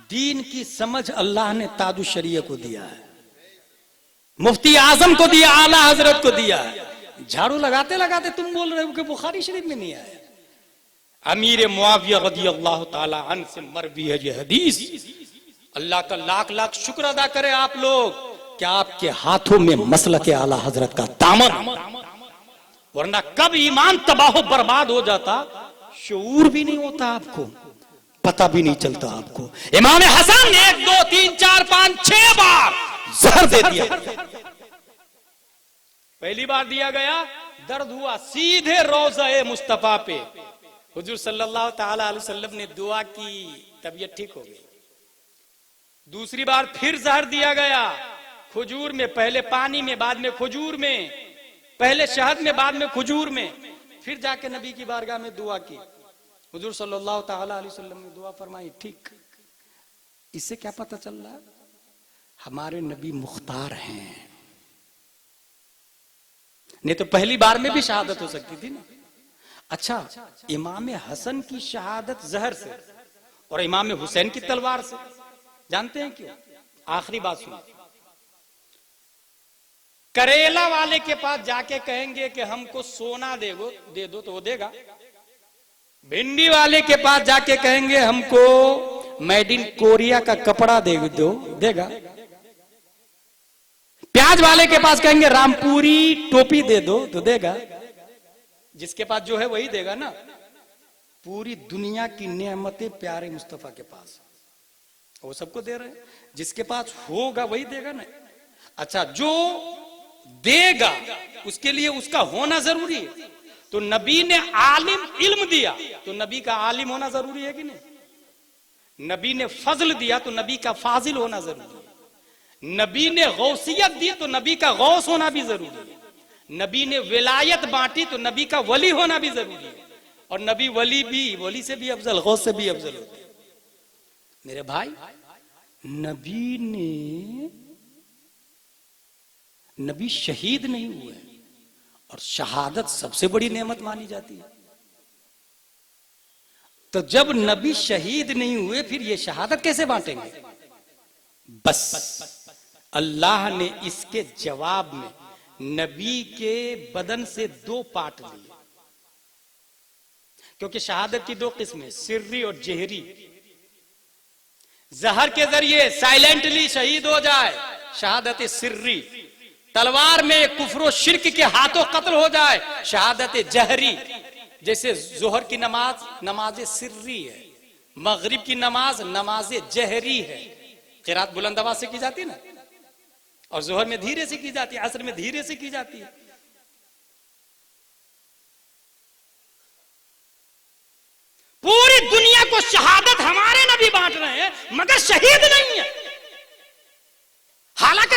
दीन की समझ अल्लाह ने ताजु शरीय को दिया है, मुफ्ती आजम को दिया, आला हजरत को दिया है। झाड़ू लगाते लगाते तुम बोल रहे हो कि बुखारी शरीफ में नहीं आया। अमीर मुआविया रज़ियल्लाहु ताला अन्हु से मरवी है ये हदीस। अल्लाह का लाख लाख शुक्र अदा करे आप लोग कि आपके हाथों में मसलक आला हजरत का दामन, वरना कब ईमान तबाह बर्बाद हो जाता, शऊर भी नहीं होता, आपको पता भी नहीं चलता। आपको इमाम हसन ने 1 2 3 4 5 6 बार जहर दे दिया। पहली बार दिया गया, दर्द हुआ, सीधे रोज़ा मुस्तफा पे हुजूर सल्लल्लाहु ताला अलैहि वसल्लम ने दुआ की, तबीयत ठीक हो गई। दूसरी बार फिर जहर दिया गया, खजूर में, पहले पानी में, बाद में खजूर में, पहले शहद में, बाद में खजूर में। फिर जाके नबी की बारगाह में दुआ की, हुजूर सल्लल्लाहु ताला अलैहि वसल्लम ने दुआ फरमाई, ठीक। इससे क्या पता चल रहा है? हमारे नबी मुख्तार हैं। नहीं तो पहली बार में भी शहादत हो सकती थी ना। अच्छा, इमाम हसन की शहादत जहर से और इमाम हुसैन की तलवार से, जानते हैं क्यों? आखिरी बात सुनो। करेला वाले के पास जाके कहेंगे कि हमको सोना दे दो तो वो देगा। भिंडी वाले के पास जाके कहेंगे हमको मेड इन कोरिया का कपड़ा दे दो, देगा। प्याज वाले के पास कहेंगे रामपुरी टोपी दे दो तो देगा। जिसके पास जो है वही देगा ना। पूरी दुनिया की नेमतें प्यारे मुस्तफा के पास, वो सबको दे रहे हैं। जिसके पास होगा वही देगा ना। अच्छा, जो देगा उसके लिए उसका होना जरूरी है। तो नबी ने आलिम इल्म दिया तो नबी का आलिम होना जरूरी है कि नहीं? नबी ने फजल दिया तो नबी का फाजिल होना जरूरी है। नबी ने गौसियत दी तो नबी का गौस होना भी जरूरी है। नबी ने विलायत बांटी तो नबी का वली होना भी जरूरी है। और नबी वली से भी अफजल, गौस से भी अफजल होते हैं। मेरे भाई, नबी शहीद नहीं हुए, और शहादत सबसे बड़ी नेमत मानी जाती है। तो जब नबी शहीद नहीं हुए फिर ये शहादत कैसे बांटेंगे? बस अल्लाह ने इसके जवाब में नबी के बदन से 2 पार्ट लिए। क्योंकि शहादत की 2 किस्में, सिर्री और जहरी। जहर के जरिए साइलेंटली शहीद हो जाए, शहादत सिर्री। तलवार में कुफ्र शिर्क के हाथों कत्ल हो जाए, शहादत जहरी। जैसे जोहर की नमाज सिर्री है, मगरिब की नमाज जहरी है। क़िरात बुलंद आवाज से की जाती है ना, और जोहर में धीरे से की जाती है, असर में धीरे से की जाती है। पूरी दुनिया को शहादत हमारे नबी बांट रहे हैं, मगर शहीद नहीं है।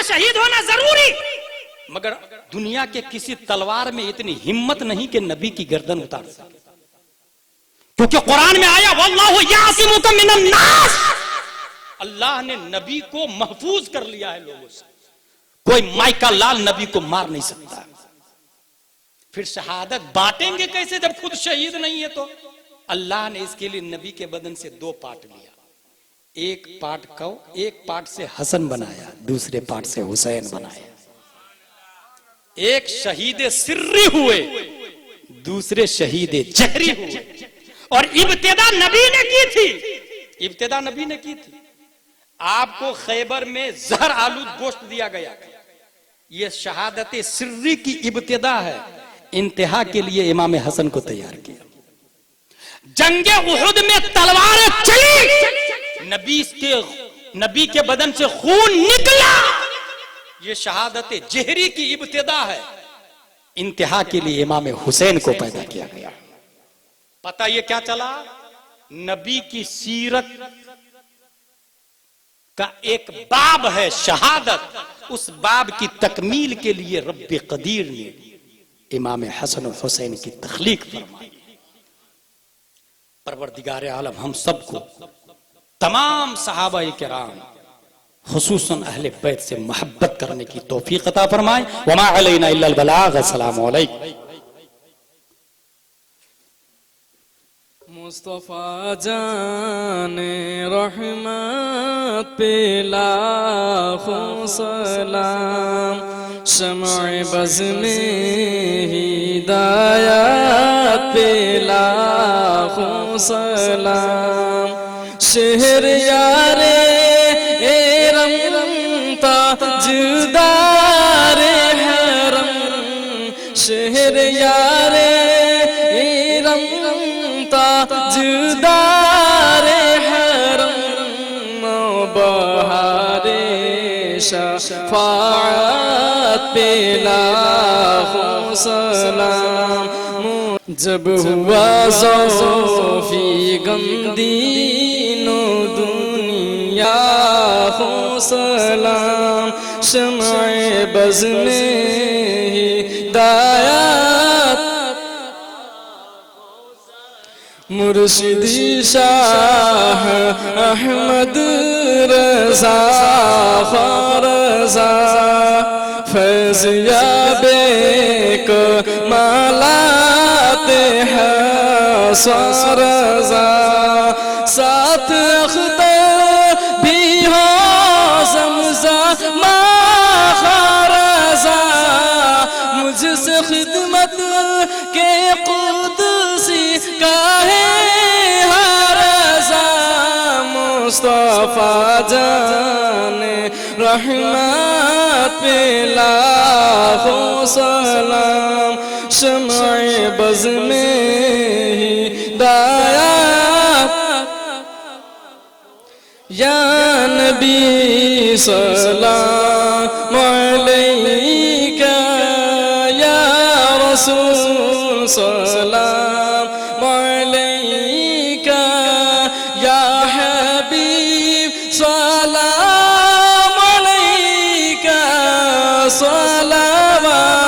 शहीद होना जरूरी, मगर दुनिया के किसी तलवार में इतनी हिम्मत नहीं कि नबी की गर्दन उतार सके, क्योंकि कुरान में आया वल्लाहु यासिमुका मिनन नास, अल्लाह ने नबी को महफूज कर लिया है लोगों से, कोई माइका लाल नबी को मार नहीं सकता। फिर शहादत बांटेंगे कैसे जब खुद शहीद नहीं है? तो अल्लाह ने इसके लिए नबी के बदन से दो पार्ट लिया, एक पार्ट को एक पार्ट से हसन बनाया, दूसरे पार्ट से हुसैन बनाया। एक शहीद सिर्री हुए, दूसरे शहीद जहरी हुए। और इब्तिदा नबी ने की थी, इब्तिदा नबी ने की थी। आपको खैबर में जहर आलूद गोश्त दिया गया, यह शहादत सिर्री की इब्तिदा है। इंतहा के लिए इमाम हसन को तैयार किया। जंगे उहुद में तलवारें चली, नबी के बदन से खून निकला, ये शहादत जहरी की इब्तिदा है। इंतहा के लिए इमाम हुसैन को पैदा किया गया। पता ये क्या चला? नबी की सीरत का एक बाब है शहादत, उस बाब की तकमील के लिए रब्बे कदीर ने इमाम हसन और हुसैन की तख्लीक फरमाई। परवरदिगार आलम हम सबको, तमाम सहाबाए किराम, खुसूसन अहले बैत से मोहब्बत करने की तौफीक अता फरमाए। वमा अलैना इल्लल बलाग। अस्सलामु अलैकुम। मुस्तफा जाने रहमत पे लाखों सलाम, शम्अ बज़ में हिदायत पे लाखों सलाम। शहर यारे रमता जुदारे हरम, शहर यारे जुदारे हरम, बहारे शफाअत पे लाखों सलाम। जब हुआ ज़ौफ़ी गमदीनो दुनिया को सलाम, शम्अ बज़ में हिदायत मुर्शिदी शाह अहमद रज़ा ख़ारज़ा, फैज़ याबे कमालाते हैं स्वारज़ा। साथ अख्तर भी हो ज़मज़मा ख़ारज़ा, मुझसे खिदमत के कुदसी काहे हरज़ा। मुस्तफा जाने रहमत पे लाखों सलाम, शम्अ बज़ में हिदायत। या नबी सलाम अलैका, या रसूल सलाम अलैका, या हबीब सलाम अलैका, सलावतुल्लाह।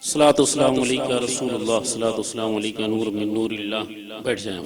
सलातु वस्सलामु अलैका रसूलुल्लाह, सलातु वस्सलामु अलैका नूर मिन नूरिल्लाह। बैठ जाएं।